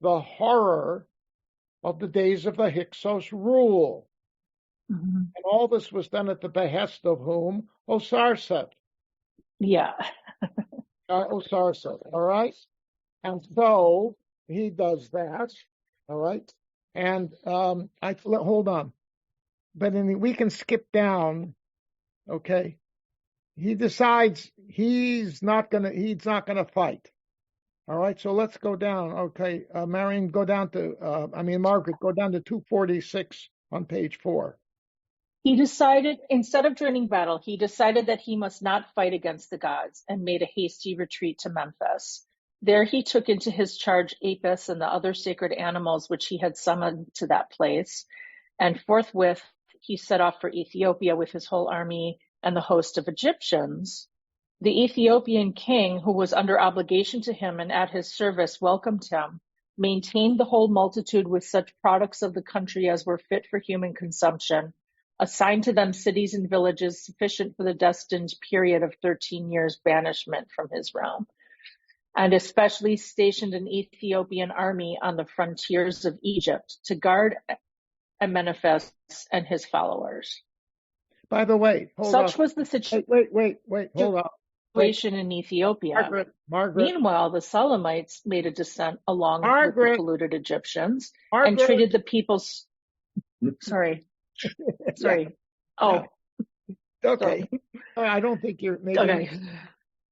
the horror of the days of the Hyksos rule. And all this was done at the behest of whom? Osarsep. Yeah. Osarsep, all right? And so he does that, all right? And hold on. But we can skip down, okay? He decides he's not gonna fight. All right, so let's go down. Okay, Marion, Margaret, go down to 246 on page 4. He decided, instead of joining battle, he decided that he must not fight against the gods and made a hasty retreat to Memphis. There he took into his charge Apis and the other sacred animals which he had summoned to that place, and forthwith he set off for Ethiopia with his whole army and the host of Egyptians. The Ethiopian king, who was under obligation to him and at his service, welcomed him, maintained the whole multitude with such products of the country as were fit for human consumption, assigned to them cities and villages sufficient for the destined period of 13 years' banishment from his realm, and especially stationed an Ethiopian army on the frontiers of Egypt to guard Amenophis and his followers. By the way, such was the situation. Wait, hold on. In Ethiopia. Margaret. Meanwhile, the Solomonites made a descent along with the polluted Egyptians and treated the people's. Sorry. Oh. Okay. Sorry. I don't think you're. Maybe okay.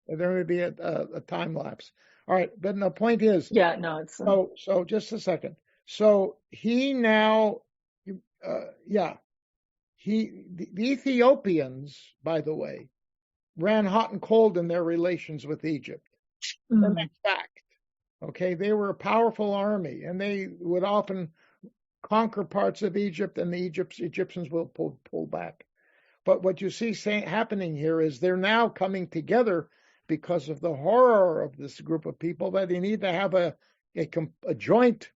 There may be a time lapse. All right, but the point is. Yeah. No. It's. So just a second. So he now. The Ethiopians, by the way, ran hot and cold in their relations with Egypt. And that's fact. Okay, they were a powerful army, and they would often conquer parts of Egypt, and the Egyptians will pull back. But what you see happening here is they're now coming together because of the horror of this group of people, that they need to have a joint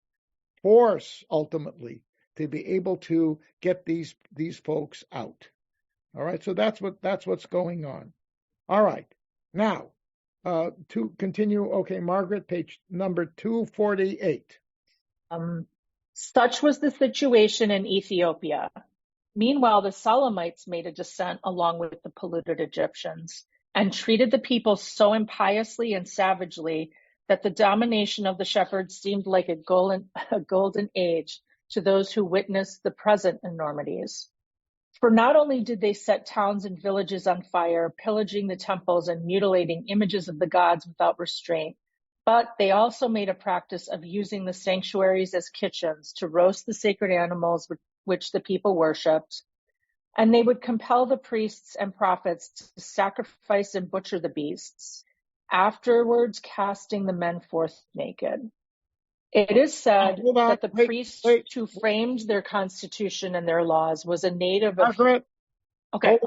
force ultimately to be able to get these folks out. All right, so that's what's going on. All right, now to continue. Okay, Margaret, page number 248. Such was the situation in Ethiopia. Meanwhile, the Solomonites made a descent along with the polluted Egyptians and treated the people so impiously and savagely that the domination of the shepherds seemed like a golden age to those who witnessed the present enormities. For not only did they set towns and villages on fire, pillaging the temples and mutilating images of the gods without restraint, but they also made a practice of using the sanctuaries as kitchens to roast the sacred animals which the people worshipped, and they would compel the priests and prophets to sacrifice and butcher the beasts, afterwards casting the men forth naked. It is said that the priests who framed their constitution and their laws was a native of... Margaret, Okay.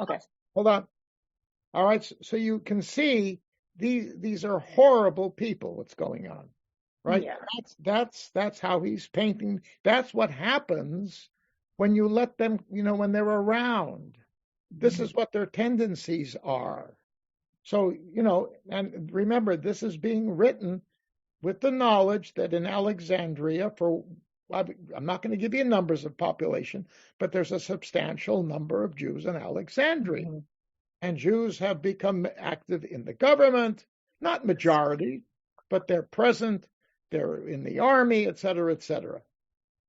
Hold on. All right, so you can see these are horrible people, what's going on, right? Yeah. That's how he's painting. That's what happens when you let them, when they're around. This is what their tendencies are. So, and remember, this is being written with the knowledge that in Alexandria, I'm not going to give you numbers of population, but there's a substantial number of Jews in Alexandria. Mm-hmm. And Jews have become active in the government, not majority, but they're present, they're in the army, et cetera, et cetera.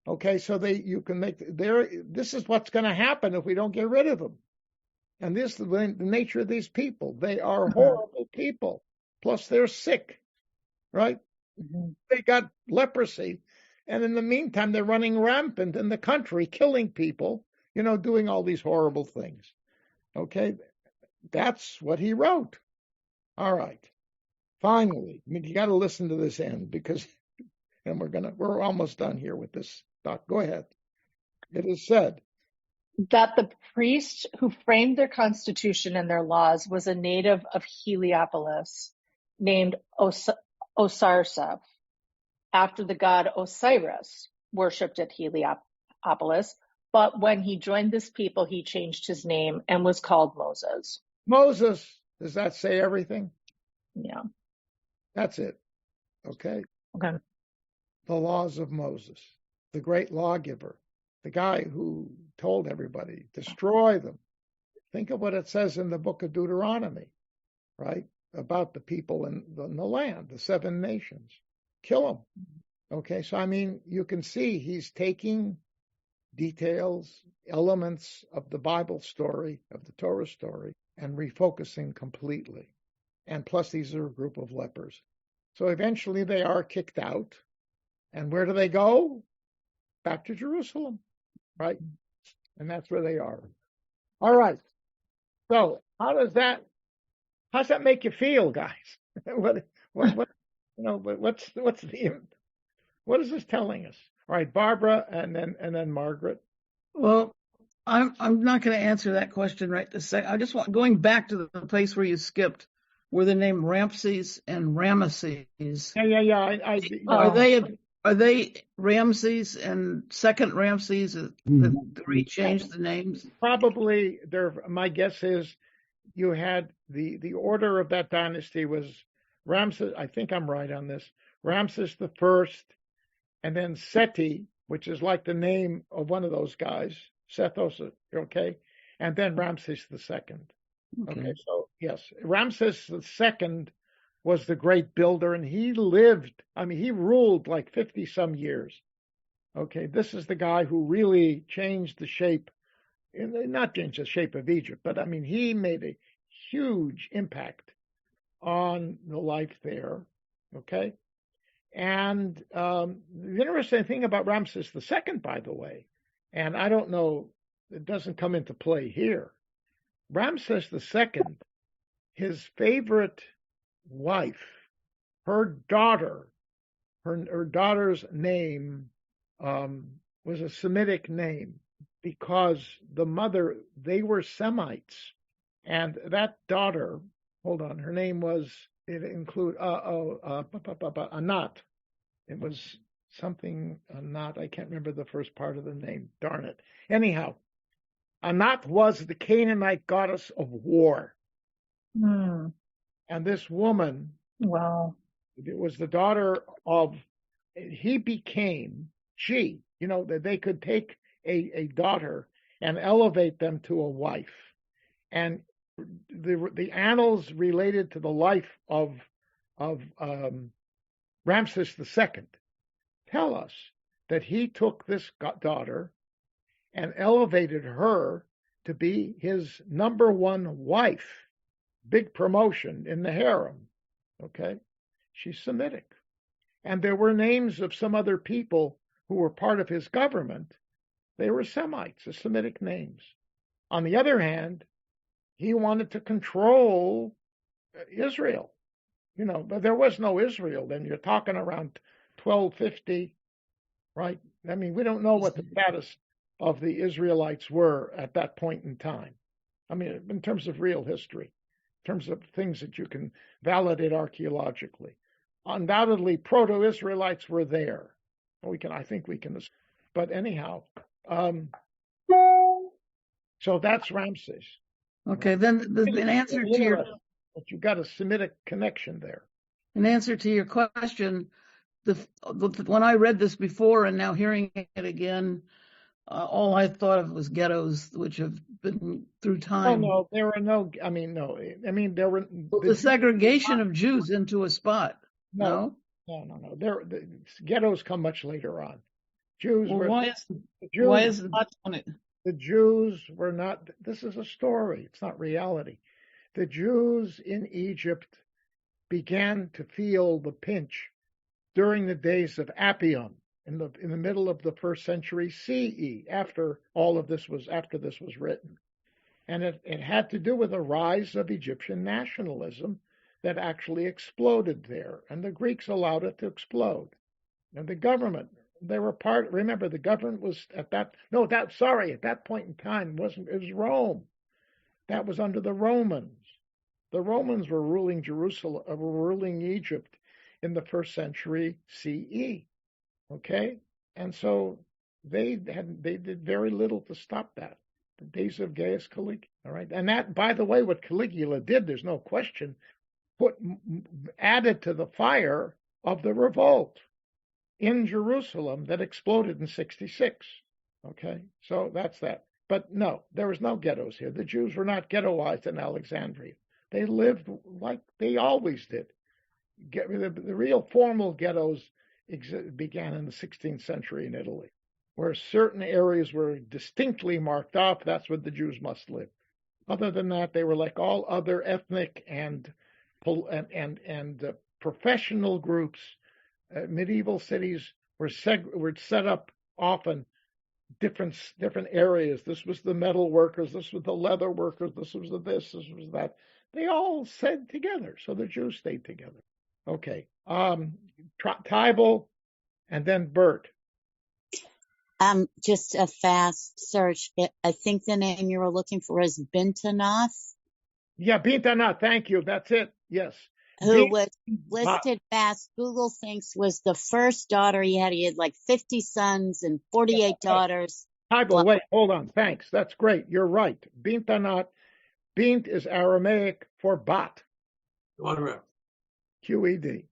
Okay, so this is what's going to happen if we don't get rid of them. And this is the nature of these people. They are horrible people. Plus they're sick, right? Mm-hmm. They got leprosy. And in the meantime, they're running rampant in the country, killing people, doing all these horrible things. Okay, that's what he wrote. All right. Finally, you got to listen to this end and we're almost done here with this. Doc, go ahead. It is said that the priest who framed their constitution and their laws was a native of Heliopolis named Osarseph, after the god Osiris, worshipped at Heliopolis. But when he joined this people, he changed his name and was called Moses. Moses, does that say everything? Yeah. That's it. Okay. Okay. The laws of Moses, the great lawgiver, the guy who told everybody, destroy them. Think of what it says in the book of Deuteronomy, right? About the people in the land, the 7 nations. Kill them. Okay, so you can see he's taking details, elements of the Bible story, of the Torah story, and refocusing completely. And plus, these are a group of lepers. So eventually they are kicked out. And where do they go? Back to Jerusalem, right? And that's where they are. All right. So how does that make you feel, guys? What is this telling us? All right, Barbara, and then Margaret. Well, I'm not going to answer that question right this second. I just want going back to the place where you skipped, where the name Ramses and Ramesses. Yeah. Are they Ramses and second Ramses that rechanged the names? Probably. My guess is you had the order of that dynasty was Ramses. I think I'm right on this. Ramses the first, and then Seti, which is like the name of one of those guys, Sethos. Okay, and then Ramses the second. Okay, so yes, Ramses the second was the great builder, and he ruled like 50 some years. Okay, this is the guy who really changed the shape, not changed the shape of Egypt, but he made a huge impact on the life there. Okay, and the interesting thing about Ramses II, by the way, and I don't know, it doesn't come into play here. Ramses II, his favorite wife, her daughter's name was a Semitic name. because the mother, they were Semites. And that daughter, hold on, her name was, it include, Anat. It was something, Anat, I can't remember the first part of the name, darn it. Anyhow, Anat was the Canaanite goddess of war. Hmm. And this woman, Wow. it was the daughter of, she, that they could take a daughter and elevate them to a wife. And the annals related to the life of Ramses II tell us that he took this daughter and elevated her to be his number one wife. Big promotion in the harem. Okay? She's Semitic. And there were names of some other people who were part of his government. They were Semites, Semitic names. On the other hand, he wanted to control Israel. But there was no Israel then. You're talking around 1250, right? I mean, we don't know what the status of the Israelites were at that point in time. I mean, in terms of real history, in terms of things that you can validate archaeologically. Undoubtedly, proto-Israelites were there. I think we can. But anyhow, so that's Ramses. Okay, then in answer to your, but you got a Semitic connection there. in answer to your question, when I read this before and now hearing it again, all I thought of was ghettos, which have been through time. No, there were no. I mean, no. I mean, there were the segregation of Jews into a spot. No. The ghettos come much later on. Jews were. Why is it not on it? The Jews were not. This is a story. It's not reality. The Jews in Egypt began to feel the pinch during the days of Appian in the middle of the 1st century CE. After this was written, and it had to do with a rise of Egyptian nationalism that actually exploded there, and the Greeks allowed it to explode. And the government, they were remember, the government was at that point in time, it was Rome. That was under the Romans. The Romans were ruling ruling Egypt in the 1st century CE. Okay? And so they did very little to stop that. The days of Gaius Caligula. All right. And that, by the way, what Caligula did, there's no question, added to the fire of the revolt in Jerusalem that exploded in 66. Okay, so that's that. But no, there was no ghettos here. The Jews were not ghettoized in Alexandria. They lived like they always did. The real formal ghettos began in the 16th century in Italy, where certain areas were distinctly marked off. That's where the Jews must live. Other than that, they were like all other ethnic and professional groups. Medieval cities were set up often different areas. This was the metal workers. This was the leather workers. This was this was that. They all stayed together. So the Jews stayed together. Okay. Tybal and then Bert. Just a fast search. I think the name you were looking for is Bintanath. Yeah, Bintanath. Thank you. That's it. Yes. Who was listed fast. Google thinks was the first daughter he had. He had like 50 sons and 48 daughters. Tybal, wait, hold on. Thanks. That's great. You're right. Bintanath. Bint is Aramaic for Bat. QED.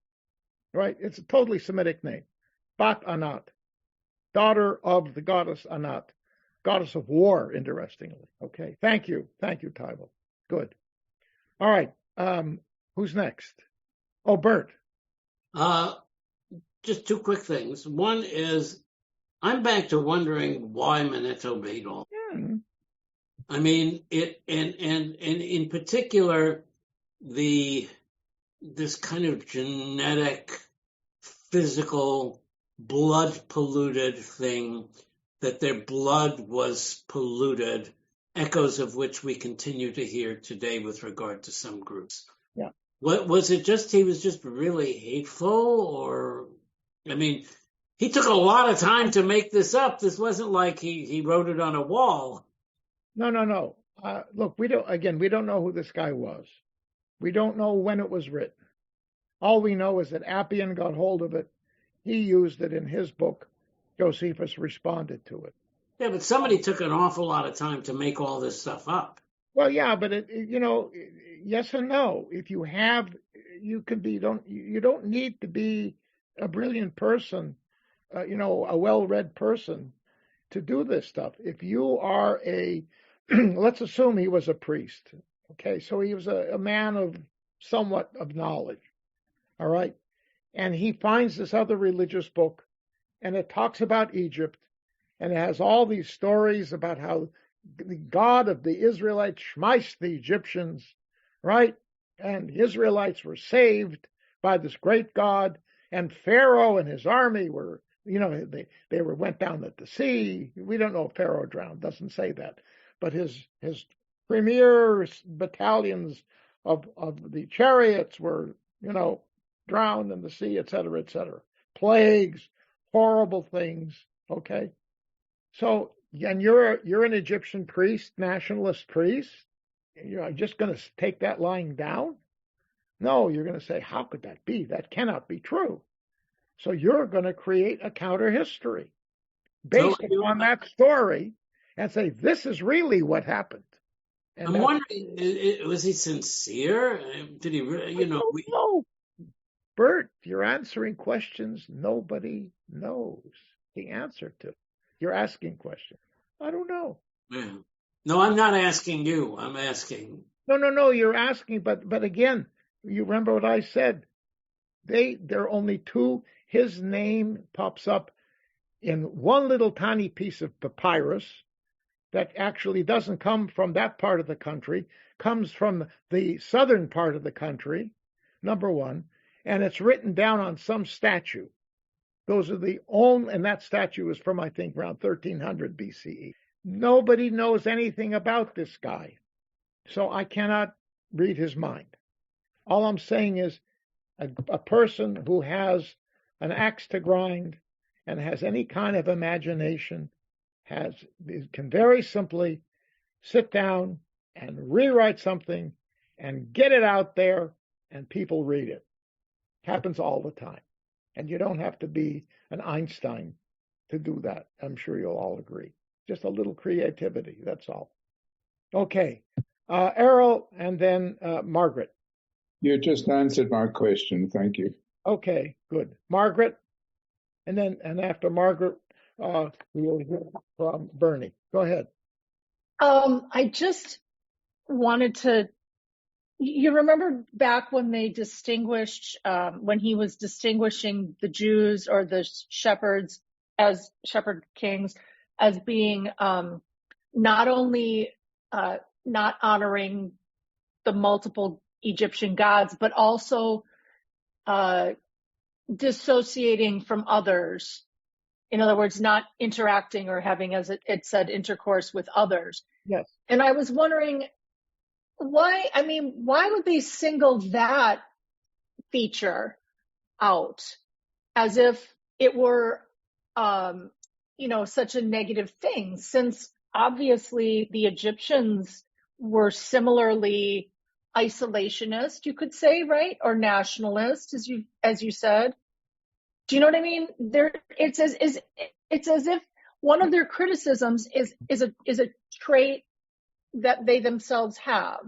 Right? It's a totally Semitic name. Bat Anat. Daughter of the goddess Anat. Goddess of war, interestingly. Okay. Thank you. Thank you, Tybal. Good. All right. Who's next? Oh, Bert. Just two quick things. One is, I'm back to wondering why Manetho made all. I mean, it and in particular, this kind of genetic, physical, blood polluted thing, that their blood was polluted, echoes of which we continue to hear today with regard to some groups. Yeah. What was it? He was just really hateful, or I mean, He took a lot of time to make this up. This wasn't like he wrote it on a wall. No. Look, we don't know who this guy was. We don't know when it was written. All we know is that Appian got hold of it. He used it in his book. Josephus responded to it. Yeah, but somebody took an awful lot of time to make all this stuff up. Well, yeah, but yes and no. If you have, you don't need to be a brilliant person, a well-read person to do this stuff. If you are let's assume he was a priest. Okay, so he was a man of somewhat of knowledge. All right, and he finds this other religious book, and it talks about Egypt, and it has all these stories about how the God of the Israelites smite the Egyptians, right? And the Israelites were saved by this great God, and Pharaoh and his army were, they went down at the sea. We don't know if Pharaoh drowned, doesn't say that, but his premier battalions of the chariots were, drowned in the sea, etc., etc. Plagues, horrible things. Okay, so and you're an Egyptian priest, nationalist priest. You're just going to take that lying down? No, you're going to say, how could that be? That cannot be true. So you're going to create a counter history based upon that story and say, this is really what happened. And I'm wondering, was he sincere? Did he really, No. Bert, you're answering questions nobody knows the answer to. You're asking questions. I don't know. Yeah. No, I'm not asking you. I'm asking. No, you're asking, but again, you remember what I said. There are only two. His name pops up in one little tiny piece of papyrus that actually doesn't come from that part of the country, comes from the southern part of the country, number one, and it's written down on some statue. Those are the only, and that statue is from, I think, around 1300 BCE. Nobody knows anything about this guy, so I cannot read his mind. All I'm saying is a person who has an axe to grind and has any kind of imagination can very simply sit down and rewrite something and get it out there and people read it. Happens all the time. And you don't have to be an Einstein to do that. I'm sure you'll all agree. Just a little creativity, that's all. Okay. Errol and then Margaret. You just answered my question. Thank you. Okay, good. Margaret, and after Margaret, we will hear from Bernie. Go ahead. I just wanted to. You remember back when they distinguished, when he was distinguishing the Jews or the shepherds as shepherd kings as being not only not honoring the multiple Egyptian gods, but also dissociating from others. In other words, not interacting or having, as it said, intercourse with others. Yes. And I was wondering why would they single that feature out as if it were, such a negative thing, since obviously the Egyptians were similarly isolationist, you could say, right? Or nationalist, as you said. Do you know what I mean? It's as if one of their criticisms is a trait that they themselves have.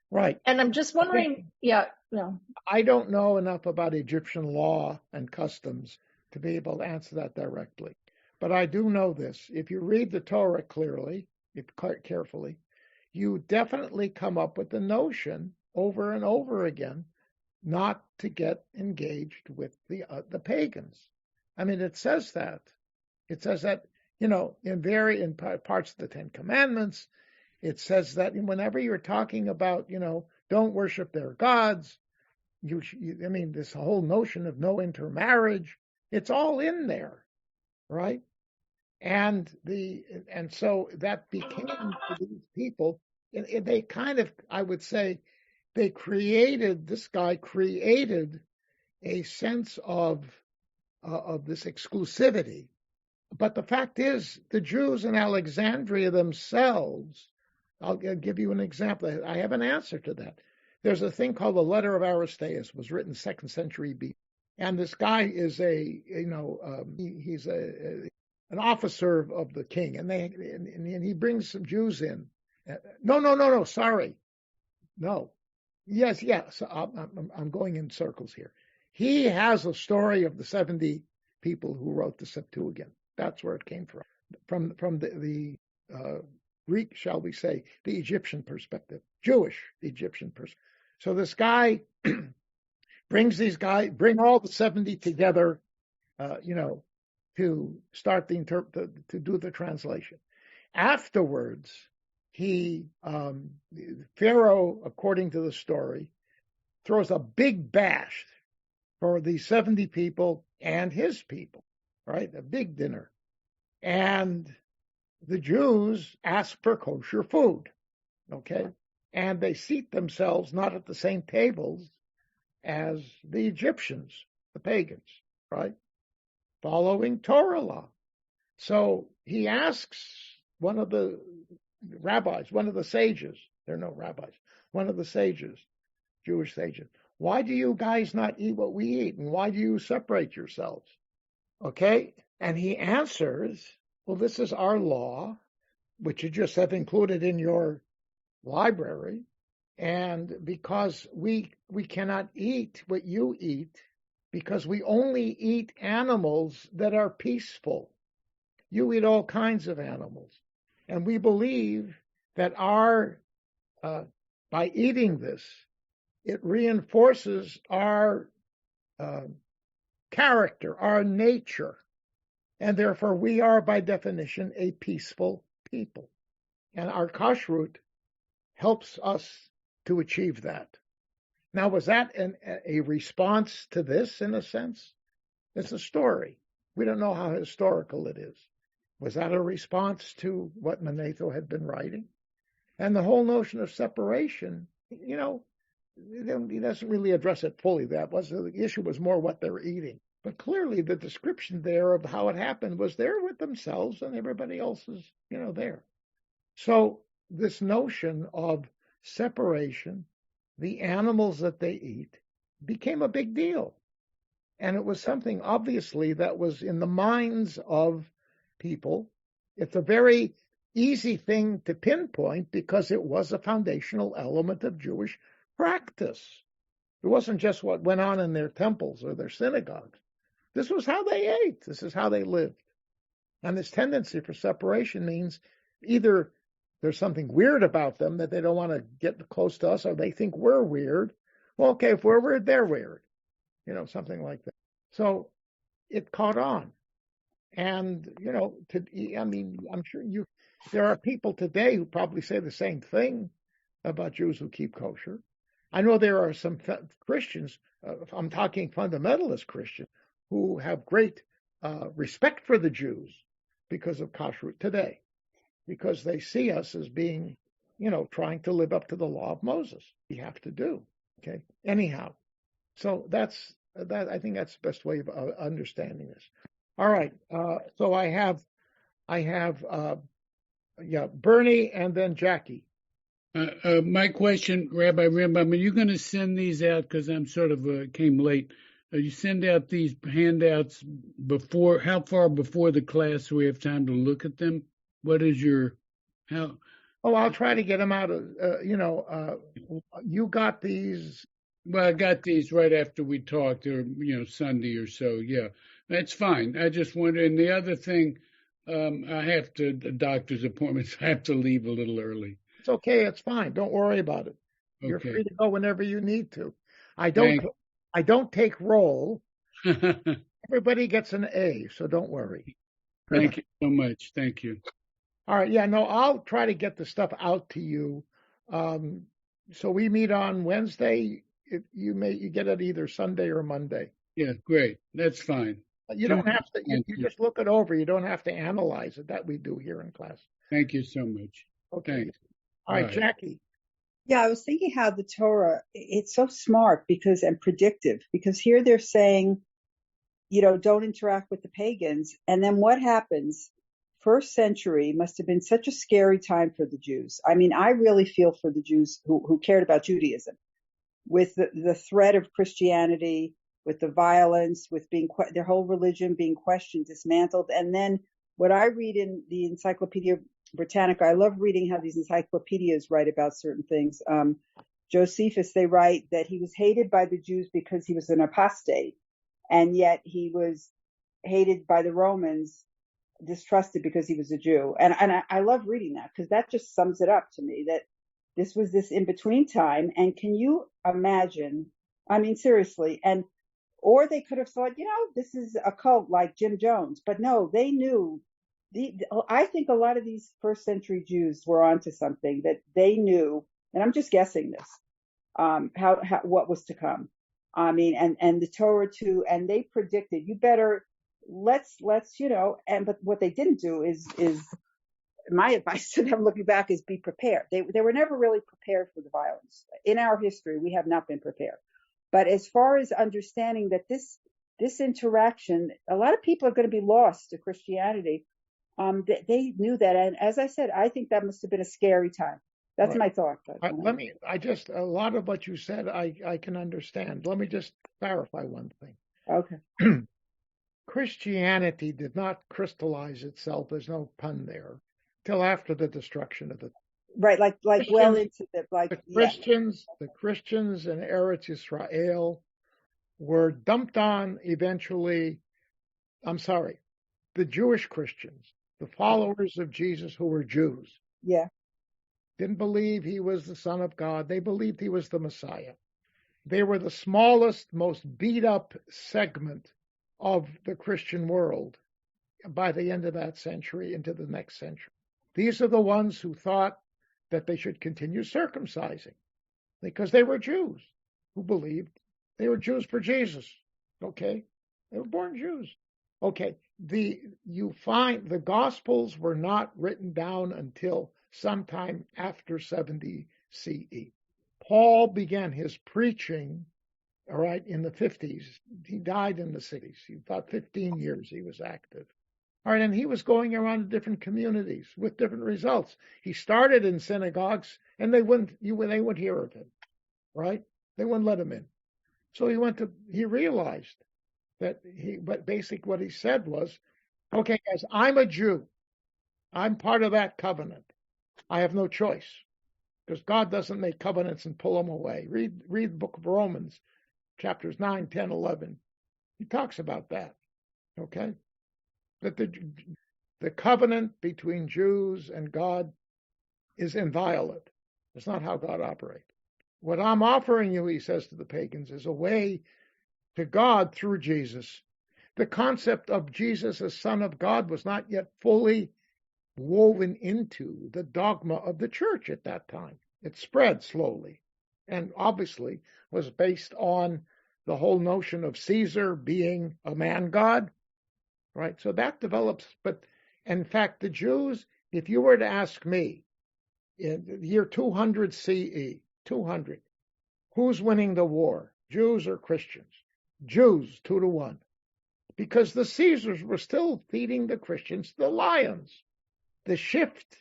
Right. And I'm just wondering, I don't know enough about Egyptian law and customs to be able to answer that directly. But I do know this. If you read the Torah clearly, carefully, you definitely come up with the notion over and over again not to get engaged with the pagans. I mean, it says that. It says that, in parts of the Ten Commandments, it says that whenever you're talking about, don't worship their gods, this whole notion of no intermarriage, it's all in there, right? And so that became for these people, they kind of, I would say, this guy created a sense of of this exclusivity. But the fact is, the Jews in Alexandria themselves, I'll give you an example. I have an answer to that. There's a thing called the Letter of Aristeas, was written 2nd century BC. And this guy is he's an officer of the king, and he brings some Jews in. No, sorry. No. Yes. I'm going in circles here. He has a story of the 70 people who wrote the Septuagint. That's where it came from the Greek, shall we say, the Egyptian perspective, Jewish Egyptian perspective. So this guy bring all the 70 together, to start to do the translation. Afterwards, Pharaoh, according to the story, throws a big bash for the 70 people and his people, right? A big dinner. And the Jews ask for kosher food, okay? And they seat themselves not at the same tables as the Egyptians, the pagans, right? Following Torah law. So he asks one of the rabbis, one of the sages, there are no rabbis, one of the sages, Jewish sages, why do you guys not eat what we eat? And why do you separate yourselves? Okay? And he answers, well, this is our law, which you just have included in your library. And because we cannot eat what you eat, because we only eat animals that are peaceful. You eat all kinds of animals. And we believe that by eating this, it reinforces our character, our nature. And therefore, we are, by definition, a peaceful people. And our kashrut helps us to achieve that. Now, was that a response to this, in a sense? It's a story. We don't know how historical it is. Was that a response to what Manetho had been writing? And the whole notion of separation, he doesn't really address it fully. The issue was more what they're eating. But clearly the description there of how it happened was there with themselves and everybody else is, there. So this notion of separation, the animals that they eat, became a big deal. And it was something, obviously, that was in the minds of people. It's a very easy thing to pinpoint because it was a foundational element of Jewish practice. It wasn't just what went on in their temples or their synagogues. This was how they ate. This is how they lived. And this tendency for separation means either there's something weird about them that they don't want to get close to us, or they think we're weird. Well, okay, if we're weird, they're weird. Something like that. So it caught on. And, I'm sure there are people today who probably say the same thing about Jews who keep kosher. I know there are some Christians, I'm talking fundamentalist Christians, who have great respect for the Jews because of kashrut today, because they see us as being, trying to live up to the law of Moses. We have to do, okay? Anyhow, so I think that's the best way of understanding this. All right, so I have Bernie and then Jackie. My question, Rabbi Rembaum, are you going to send these out? Because I'm sort of came late. You send out these handouts before? How far before the class so we have time to look at them? What is how? Oh, I'll try to get them out of. You got these. Well, I got these right after we talked, or Sunday or so. Yeah, that's fine. I just wonder. And the other thing, I have to doctor's appointments. I have to leave a little early. It's okay. It's fine. Don't worry about it. Okay. You're free to go whenever you need to. I don't take roll. Everybody gets an A, so don't worry. Thank you so much. Thank you. All right. Yeah, no, I'll try to get the stuff out to you. So we meet on Wednesday. You get it either Sunday or Monday. Yeah, great. That's fine. You don't have to. You just look it over. You don't have to analyze it. That we do here in class. Thank you so much. Okay. Thanks. All right, Jackie. Yeah, I was thinking how the Torah, it's so smart and predictive, because here they're saying don't interact with the pagans. And then what happens? First century must have been such a scary time for the Jews. I mean, I really feel for the Jews who cared about Judaism, with the threat of Christianity, with the violence, with their whole religion being questioned, dismantled. And then what I read in the Encyclopedia Britannica, I love reading how these encyclopedias write about certain things. Josephus, they write that he was hated by the Jews because he was an apostate, and yet he was hated by the Romans, distrusted because he was a Jew. And I love reading that, because that just sums it up to me, that this was this in-between time. And can you imagine, I mean, seriously, or they could have thought, this is a cult like Jim Jones. But no, they knew. I think a lot of these first century Jews were onto something, that they knew, and I'm just guessing this, what was to come. I mean, and the Torah too, and they predicted, you better, let's, but what they didn't do is my advice to them looking back is be prepared. They were never really prepared for the violence. In our history, we have not been prepared. But as far as understanding that this interaction, a lot of people are going to be lost to Christianity. They knew that. And as I said, I think that must have been a scary time. That's right. My thought. A lot of what you said, I can understand. Let me just clarify one thing. Okay. Christianity did not crystallize itself, there's no pun there, till after the destruction of the. Right, like well into the the Christians in Eretz Yisrael were dumped on eventually. The Jewish Christians, the followers of Jesus who were Jews. Yeah. Didn't believe he was the Son of God. They believed he was the Messiah. They were the smallest, most beat up segment of the Christian world by the end of that century into the next century. These are the ones who thought that they should continue circumcising because they were Jews who believed they were Jews for Jesus. Okay. They were born Jews. Okay. You find the Gospels were not written down until sometime after 70 CE. Paul began his preaching, all right, in the 50s. He died in the 60s. About 15 years he was active. All right, and he was going around to different communities with different results. He started in synagogues, and they wouldn't hear of him, right? They wouldn't let him in. So he realized that but basically what he said was, okay, guys, I'm a Jew. I'm part of that covenant. I have no choice, because God doesn't make covenants and pull them away. Read the book of Romans, chapters 9, 10, 11. He talks about that, okay? That the covenant between Jews and God is inviolate. It's not how God operates. What I'm offering you, he says to the pagans, is a way to God through Jesus. The concept of Jesus as Son of God was not yet fully woven into the dogma of the church at that time. It spread slowly, and obviously was based on the whole notion of Caesar being a man god, right? So that develops, but in fact, the Jews, if you were to ask me, in the year 200 CE, 200, who's winning the war, Jews or Christians? Jews, 2-1, because the Caesars were still feeding the Christians the lions. The shift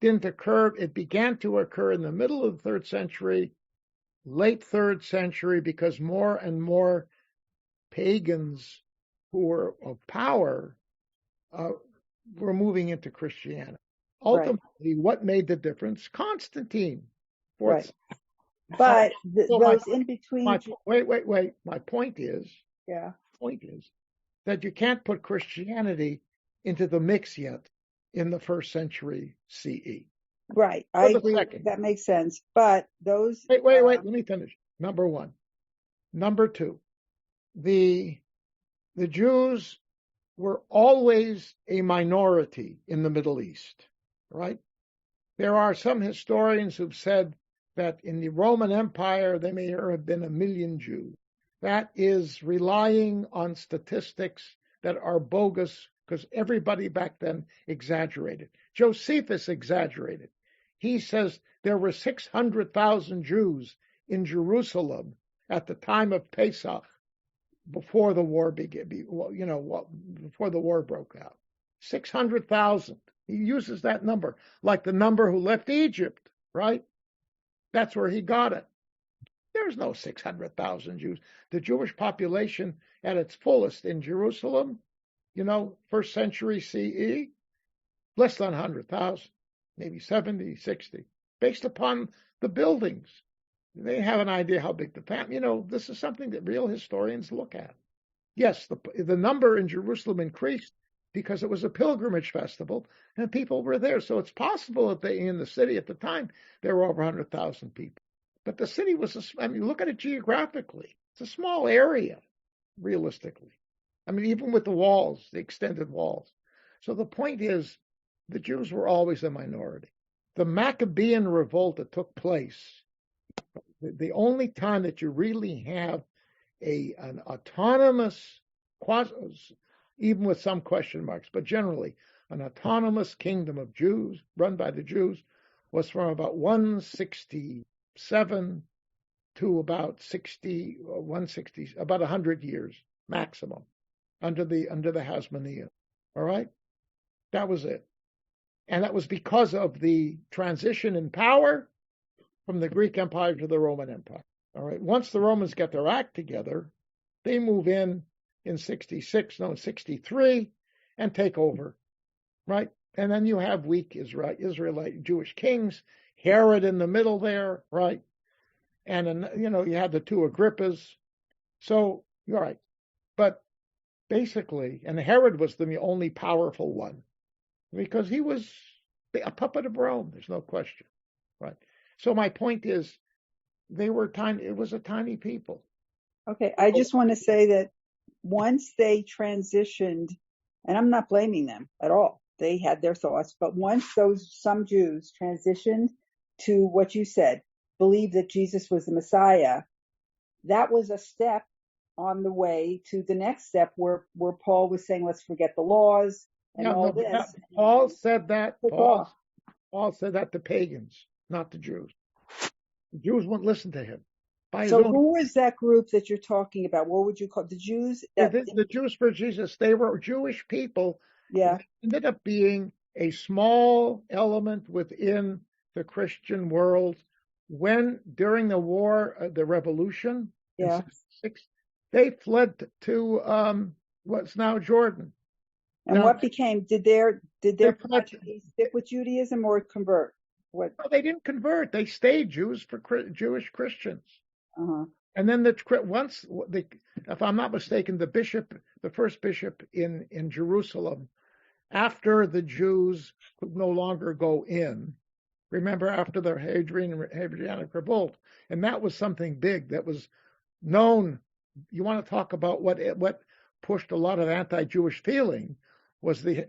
didn't occur. It began to occur in the middle of the 3rd century, late 3rd century, because more and more pagans who were of power were moving into Christianity. Ultimately, what made the difference? Constantine. Right. But those in between. Wait. My point is, that you can't put Christianity into the mix yet in the 1st century CE. Right. I agree. That makes sense. But those. Wait. Let me finish. Number 1. Number 2. The Jews were always a minority in the Middle East, right? There are some historians who've said that in the Roman Empire, there may have been 1 million Jews. That is relying on statistics that are bogus, because everybody back then exaggerated. Josephus exaggerated. He says there were 600,000 Jews in Jerusalem at the time of Pesach. before the war began, before the war broke out. 600,000. He uses that number, like the number who left Egypt, right? That's where he got it. There's no 600,000 Jews. The Jewish population at its fullest in Jerusalem, first century CE, less than 100,000, maybe 70, 60, based upon the buildings. They have an idea how big the family, this is something that real historians look at. Yes, the number in Jerusalem increased because it was a pilgrimage festival and people were there. So it's possible that in the city at the time, there were over 100,000 people. But the city was, look at it geographically. It's a small area, realistically. Even with the walls, the extended walls. So the point is, the Jews were always a minority. The Maccabean revolt that took place, the only time that you really have an autonomous, even with some question marks, but generally an autonomous kingdom of Jews run by the Jews, was from about 167 to about 160, about 100 years maximum under the Hasmonean. All right, that was it, and that was because of the transition in power from the Greek Empire to the Roman Empire. All right. Once the Romans get their act together, they move in 63, and take over, right? And then you have weak Israelite Jewish kings, Herod in the middle there, right? And then, you had the two Agrippas. So, you're right. But basically, and Herod was the only powerful one because he was a puppet of Rome. There's no question, right? So my point is, they were tiny. It was a tiny people. Okay, I just want to say that once they transitioned, and I'm not blaming them at all. They had their thoughts, but once some Jews transitioned to what you said, believe that Jesus was the Messiah, that was a step on the way to the next step where Paul was saying, let's forget the laws and this. Paul said that. Paul said that to pagans, not to Jews. The Jews wouldn't listen to him. So who was that group that you're talking about? What would you call the Jews? The Jews for Jesus, they were Jewish people. Yeah. They ended up being a small element within the Christian world when, during the war, the revolution, in 1966, they fled to what's now Jordan. And what became, did their progeny stick with Judaism or convert? What? No, they didn't convert. They stayed Jews for Jewish Christians. Uh-huh. And then if I'm not mistaken, the first bishop in Jerusalem, after the Jews could no longer go in, remember, after the Hadrianic revolt, and that was something big that was known. You want to talk about what pushed a lot of anti-Jewish feeling was the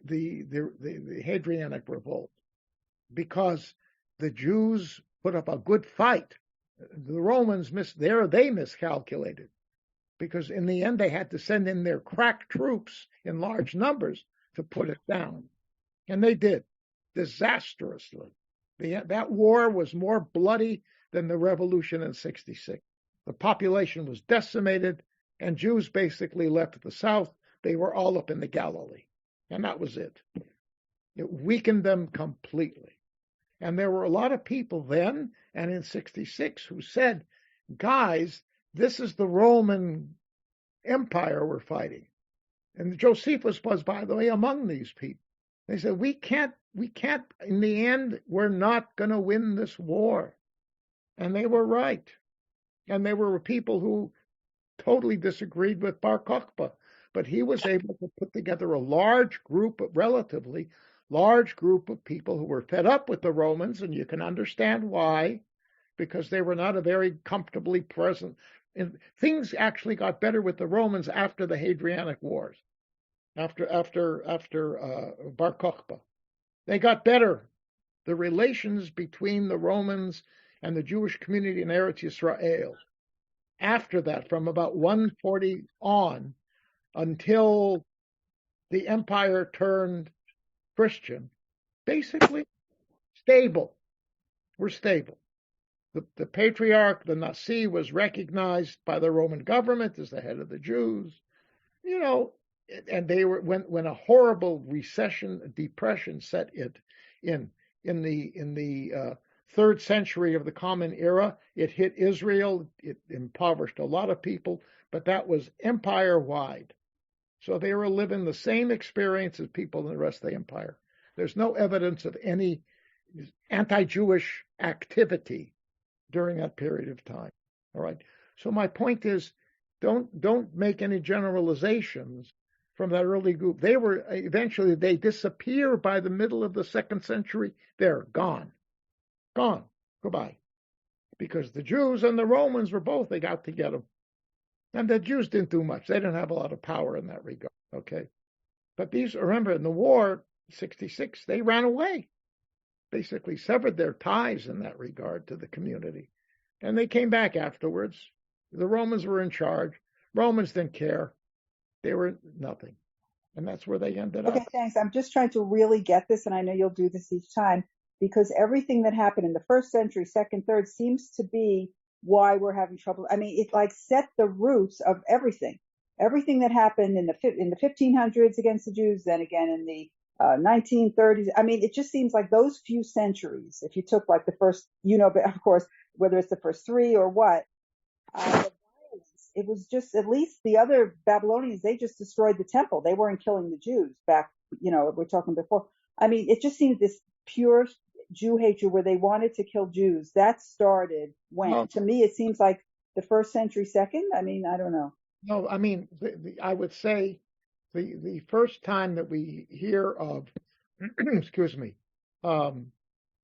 Hadrianic revolt, because the Jews put up a good fight. The Romans miscalculated, because in the end they had to send in their crack troops in large numbers to put it down. And they did, disastrously. That war was more bloody than the revolution in 1966. The population was decimated, and Jews basically left the south. They were all up in the Galilee. And that was it. It weakened them completely. And there were a lot of people then and in 1966 who said, guys, this is the Roman Empire we're fighting. And Josephus was, by the way, among these people. They said, we can't, in the end, we're not going to win this war. And they were right. And there were people who totally disagreed with Bar Kokhba, but he was able to put together a relatively large group of people who were fed up with the Romans, and you can understand why, because they were not a very comfortably present. And things actually got better with the Romans after the Hadrianic Wars, after Bar Kokhba. They got better. The relations between the Romans and the Jewish community in Eretz Yisrael, after that, from about 140 on, until the empire turned Christian, basically stable. We're stable. the patriarch, the Nasi, was recognized by the Roman government as the head of the Jews. And they were when a horrible depression set it in the 3rd century of the Common Era. It hit Israel. It impoverished a lot of people, but that was empire-wide. So they were living the same experience as people in the rest of the empire. There's no evidence of any anti-Jewish activity during that period of time. All right. So my point is, don't make any generalizations from that early group. Eventually they disappear by the middle of the 2nd century. They're gone. Goodbye. Because the Jews and the Romans were both, they got to get them. And the Jews didn't do much. They didn't have a lot of power in that regard. Okay. But remember, in the war, 66, they ran away. Basically severed their ties in that regard to the community. And they came back afterwards. The Romans were in charge. Romans didn't care. They were nothing. And that's where they ended up. Okay, thanks. I'm just trying to really get this, and I know you'll do this each time, because everything that happened in the 1st century, 2nd, 3rd seems to be why we're having trouble. I mean, it like set the roots of everything. Everything that happened in the 1500s against the Jews, then again in the 1930s. I mean, it just seems like those few centuries, if you took like the first, but of course, whether it's the first 3 or what, it was just, at least the other Babylonians, they just destroyed the temple. They weren't killing the Jews back, we're talking before. I mean, it just seems this pure Jew hatred where they wanted to kill Jews. That started when? Well, to me, it seems like the 1st century, 2nd. I mean, I don't know. No, I mean, I would say the first time that we hear of,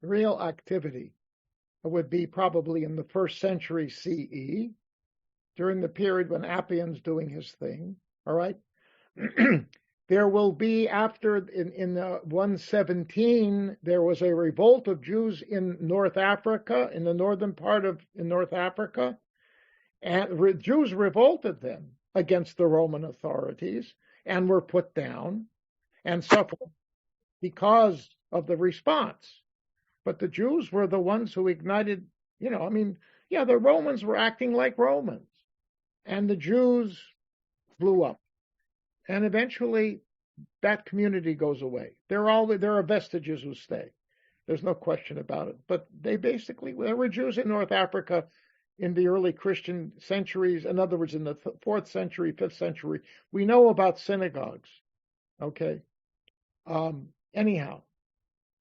real activity would be probably in the 1st century CE, during the period when Appion's doing his thing. All right. There will be in 117, there was a revolt of Jews in North Africa, in the northern part of North Africa. And Jews revolted then against the Roman authorities and were put down and suffered because of the response. But the Jews were the ones who ignited, the Romans were acting like Romans, and the Jews blew up. And eventually that community goes away. There are vestiges who stay. There's no question about it. But there were Jews in North Africa in the early Christian centuries. In other words, in the 4th century, 5th century. We know about synagogues. Okay. Anyhow,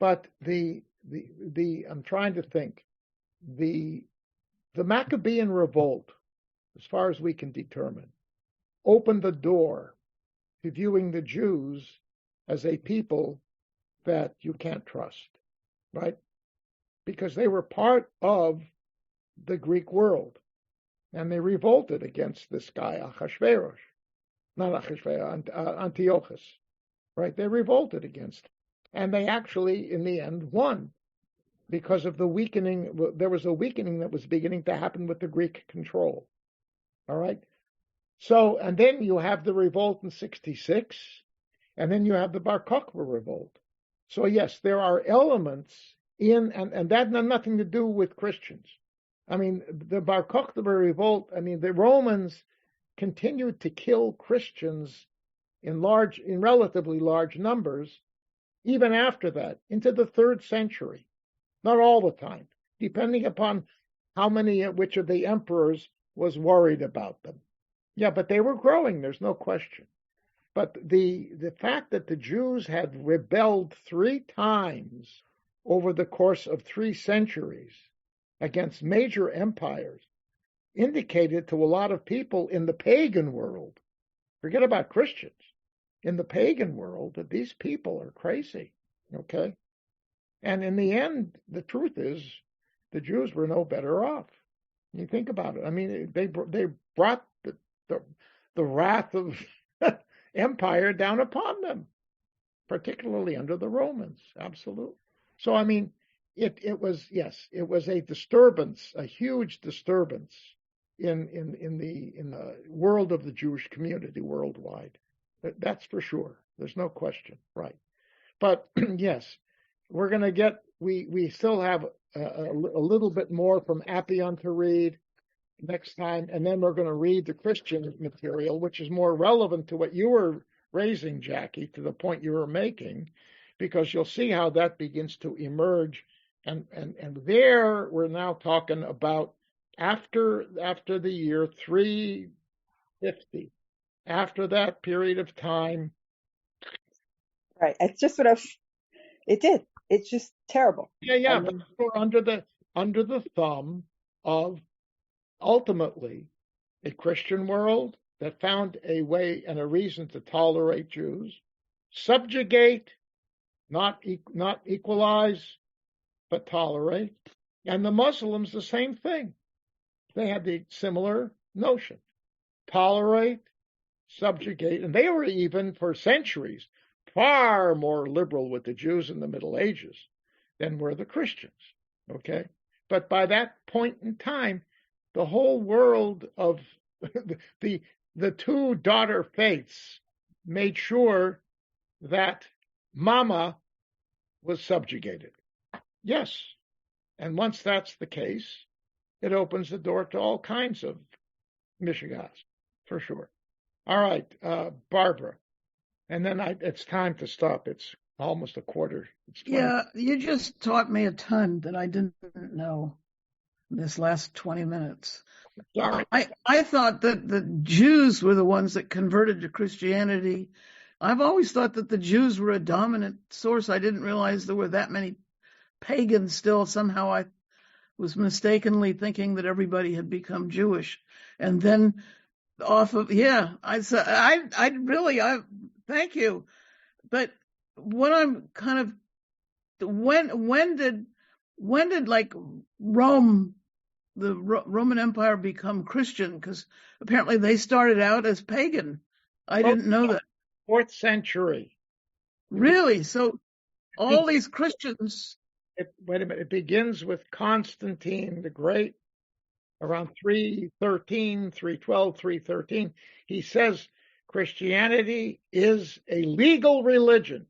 but I'm trying to think. The Maccabean revolt, as far as we can determine, opened the door to viewing the Jews as a people that you can't trust, right? Because they were part of the Greek world, and they revolted against this guy, Antiochus, right? They revolted against him. And they actually, in the end, won because of the weakening. There was a weakening that was beginning to happen with the Greek control, all right? So, and then you have the revolt in 66, and then you have the Bar Kokhba revolt. So yes, there are elements and that had nothing to do with Christians. I mean, the Bar Kokhba revolt, the Romans continued to kill Christians in relatively large numbers, even after that, into the 3rd century. Not all the time, depending upon which of the emperors was worried about them. Yeah, but they were growing, there's no question. But the fact that the Jews had rebelled 3 times over the course of 3 centuries against major empires indicated to a lot of people in the pagan world, forget about Christians, in the pagan world, that these people are crazy, okay? And in the end, the truth is, the Jews were no better off. You think about it. They brought the wrath of empire down upon them, particularly under the Romans. Absolutely. So, it was a disturbance, a huge disturbance in the world of the Jewish community worldwide. That's for sure. There's no question. Right. But yes, we're going to get we still have a little bit more from Appian to read next time, and then we're going to read the Christian material, which is more relevant to what you were raising, Jackie, to the point you were making, because you'll see how that begins to emerge. And there we're now talking about after the year 350, after that period of time. Right. It's just it did. It's just terrible. Yeah. But we're under the thumb of ultimately a Christian world that found a way and a reason to tolerate Jews, subjugate, not equalize, but tolerate. And the Muslims, the same thing. They had the similar notion. Tolerate, subjugate. And they were even, for centuries, far more liberal with the Jews in the Middle Ages than were the Christians. Okay? But by that point in time, the whole world of the two daughter faiths made sure that Mama was subjugated. Yes. And once that's the case, it opens the door to all kinds of mishigas, for sure. All right, Barbara. And then it's time to stop. It's almost a quarter. Yeah, you just taught me a ton that I didn't know in this last 20 minutes. Sorry. I thought that the Jews were the ones that converted to Christianity. I've always thought that the Jews were a dominant source. I didn't realize there were that many pagans still. Somehow I was mistakenly thinking that everybody had become Jewish. And then thank you. But what I'm kind of, when did like Rome, the Roman Empire, become Christian? Because apparently they started out as pagan. I didn't know that. 4th century. Really? So all these Christians. Wait a minute. It begins with Constantine the Great around 313, 312, 313. He says Christianity is a legal religion.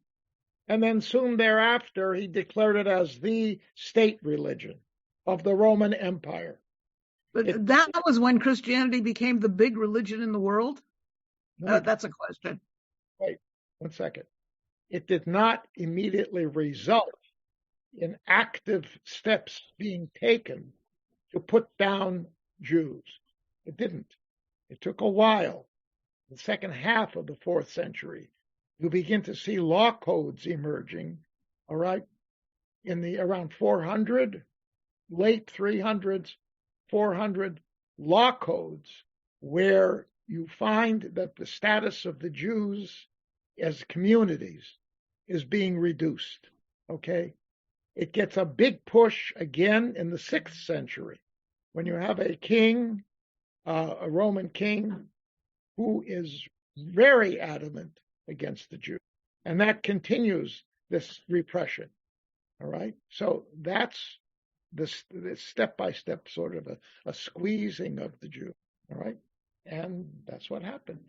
And then soon thereafter, he declared it as the state religion of the Roman Empire. But that was when Christianity became the big religion in the world? That's a question. Wait, 1 second. It did not immediately result in active steps being taken to put down Jews. It didn't. It took a while. The second half of the 4th century, you begin to see law codes emerging, all right, in the around 400, late 300s, 400 law codes, where you find that the status of the Jews as communities is being reduced, okay? It gets a big push again in the 6th century when you have a king, a Roman king, who is very adamant against the Jews. And that continues this repression, all right? So that's the step-by-step sort of a squeezing of the Jew, all right? And that's what happened.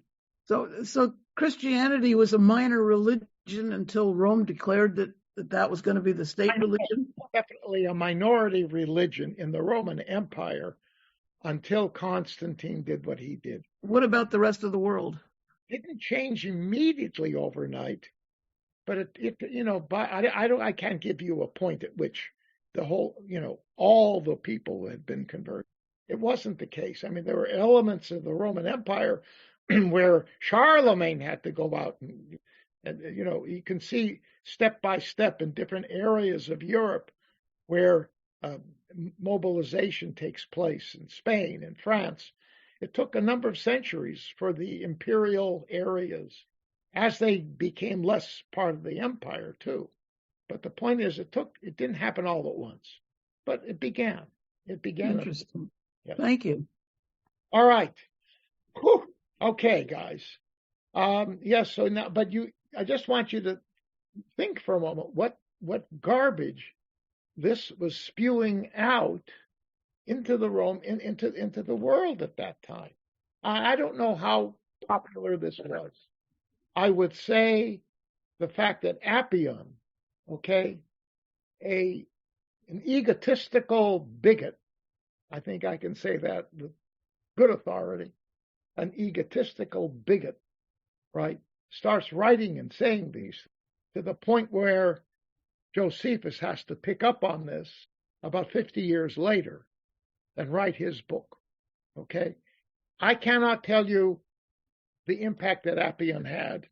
So Christianity was a minor religion until Rome declared that was going to be the state religion? Definitely a minority religion in the Roman Empire until Constantine did what he did. What about the rest of the world? It didn't change immediately overnight, but I can't give you a point at which the whole, all the people had been converted. It wasn't the case. I mean, there were elements of the Roman Empire where Charlemagne had to go out and you can see step by step in different areas of Europe where mobilization takes place in Spain and France. It took a number of centuries for the imperial areas as they became less part of the empire too. But the point is, it didn't happen all at once, but it began. Interesting. Yes. Thank you. All right. Whew. Okay, guys. Yes. So now, I just want you to think for a moment what garbage this was spewing out into the into the world at that time. I don't know how popular this was. I would say the fact that Appian, okay, a an egotistical bigot, I think I can say that with good authority, an egotistical bigot, right, starts writing and saying these to the point where Josephus has to pick up on this about 50 years later and write his book, okay? I cannot tell you the impact that Appian had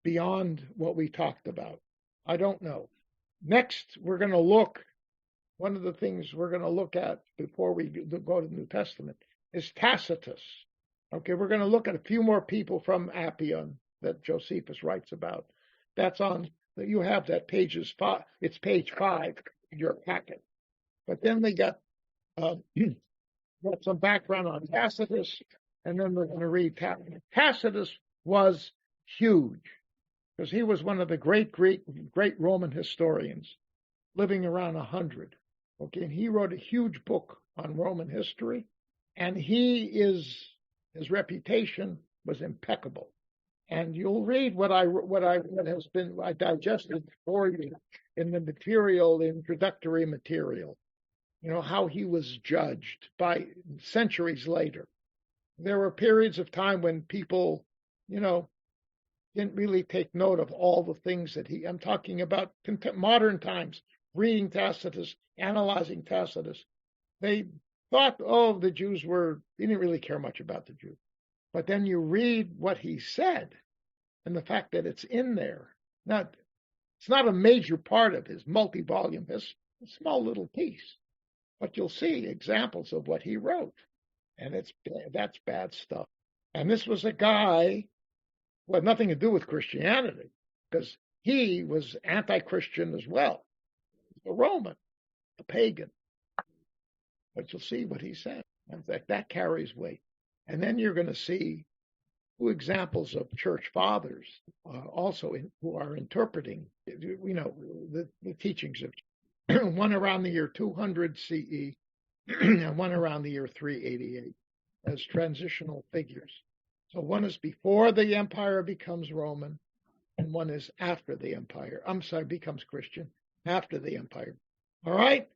beyond what we talked about. I don't know. Next, we're going to look, one of the things we're going to look at before we go to the New Testament is Tacitus. Okay, we're going to look at a few more people from Appian that Josephus writes about. That's on, you have that pages 5, it's page 5 in your packet. But then they got some background on Tacitus, and then we're going to read Tacitus. Tacitus was huge because he was one of the great Roman historians, living around 100. Okay, and he wrote a huge book on Roman history, and his reputation was impeccable. And you'll read what has been digested for you in the material, the introductory material. You know, how he was judged by centuries later. There were periods of time when people, you know, didn't really take note of all the things that I'm talking about modern times, reading Tacitus, analyzing Tacitus. They thought, the Jews they didn't really care much about the Jews. But then you read what he said and the fact that it's in there. Now, it's not a major part of his multi-volume history, a small little piece. But you'll see examples of what he wrote. And that's bad stuff. And this was a guy who had nothing to do with Christianity, because he was anti-Christian as well. A Roman, a pagan. But you'll see what he said. In fact, that carries weight. And then you're going to see two examples of church fathers also who are interpreting, you know, the teachings of one around the year 200 CE and one around the year 388 as transitional figures. So one is before the empire becomes Roman, and one is after the empire. Becomes Christian after the empire. All right?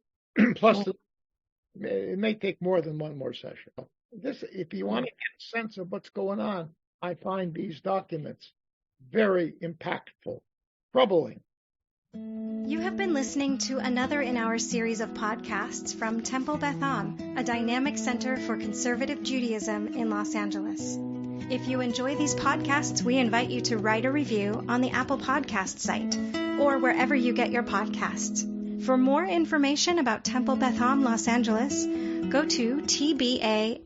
Plus, it may take more than one more session. If you want to get a sense of what's going on, I find these documents very impactful, troubling. You have been listening to another in our series of podcasts from Temple Beth Am, a dynamic center for conservative Judaism in Los Angeles. If you enjoy these podcasts, we invite you to write a review on the Apple Podcast site or wherever you get your podcasts. For more information about Temple Beth Am Los Angeles, go to tbala.org.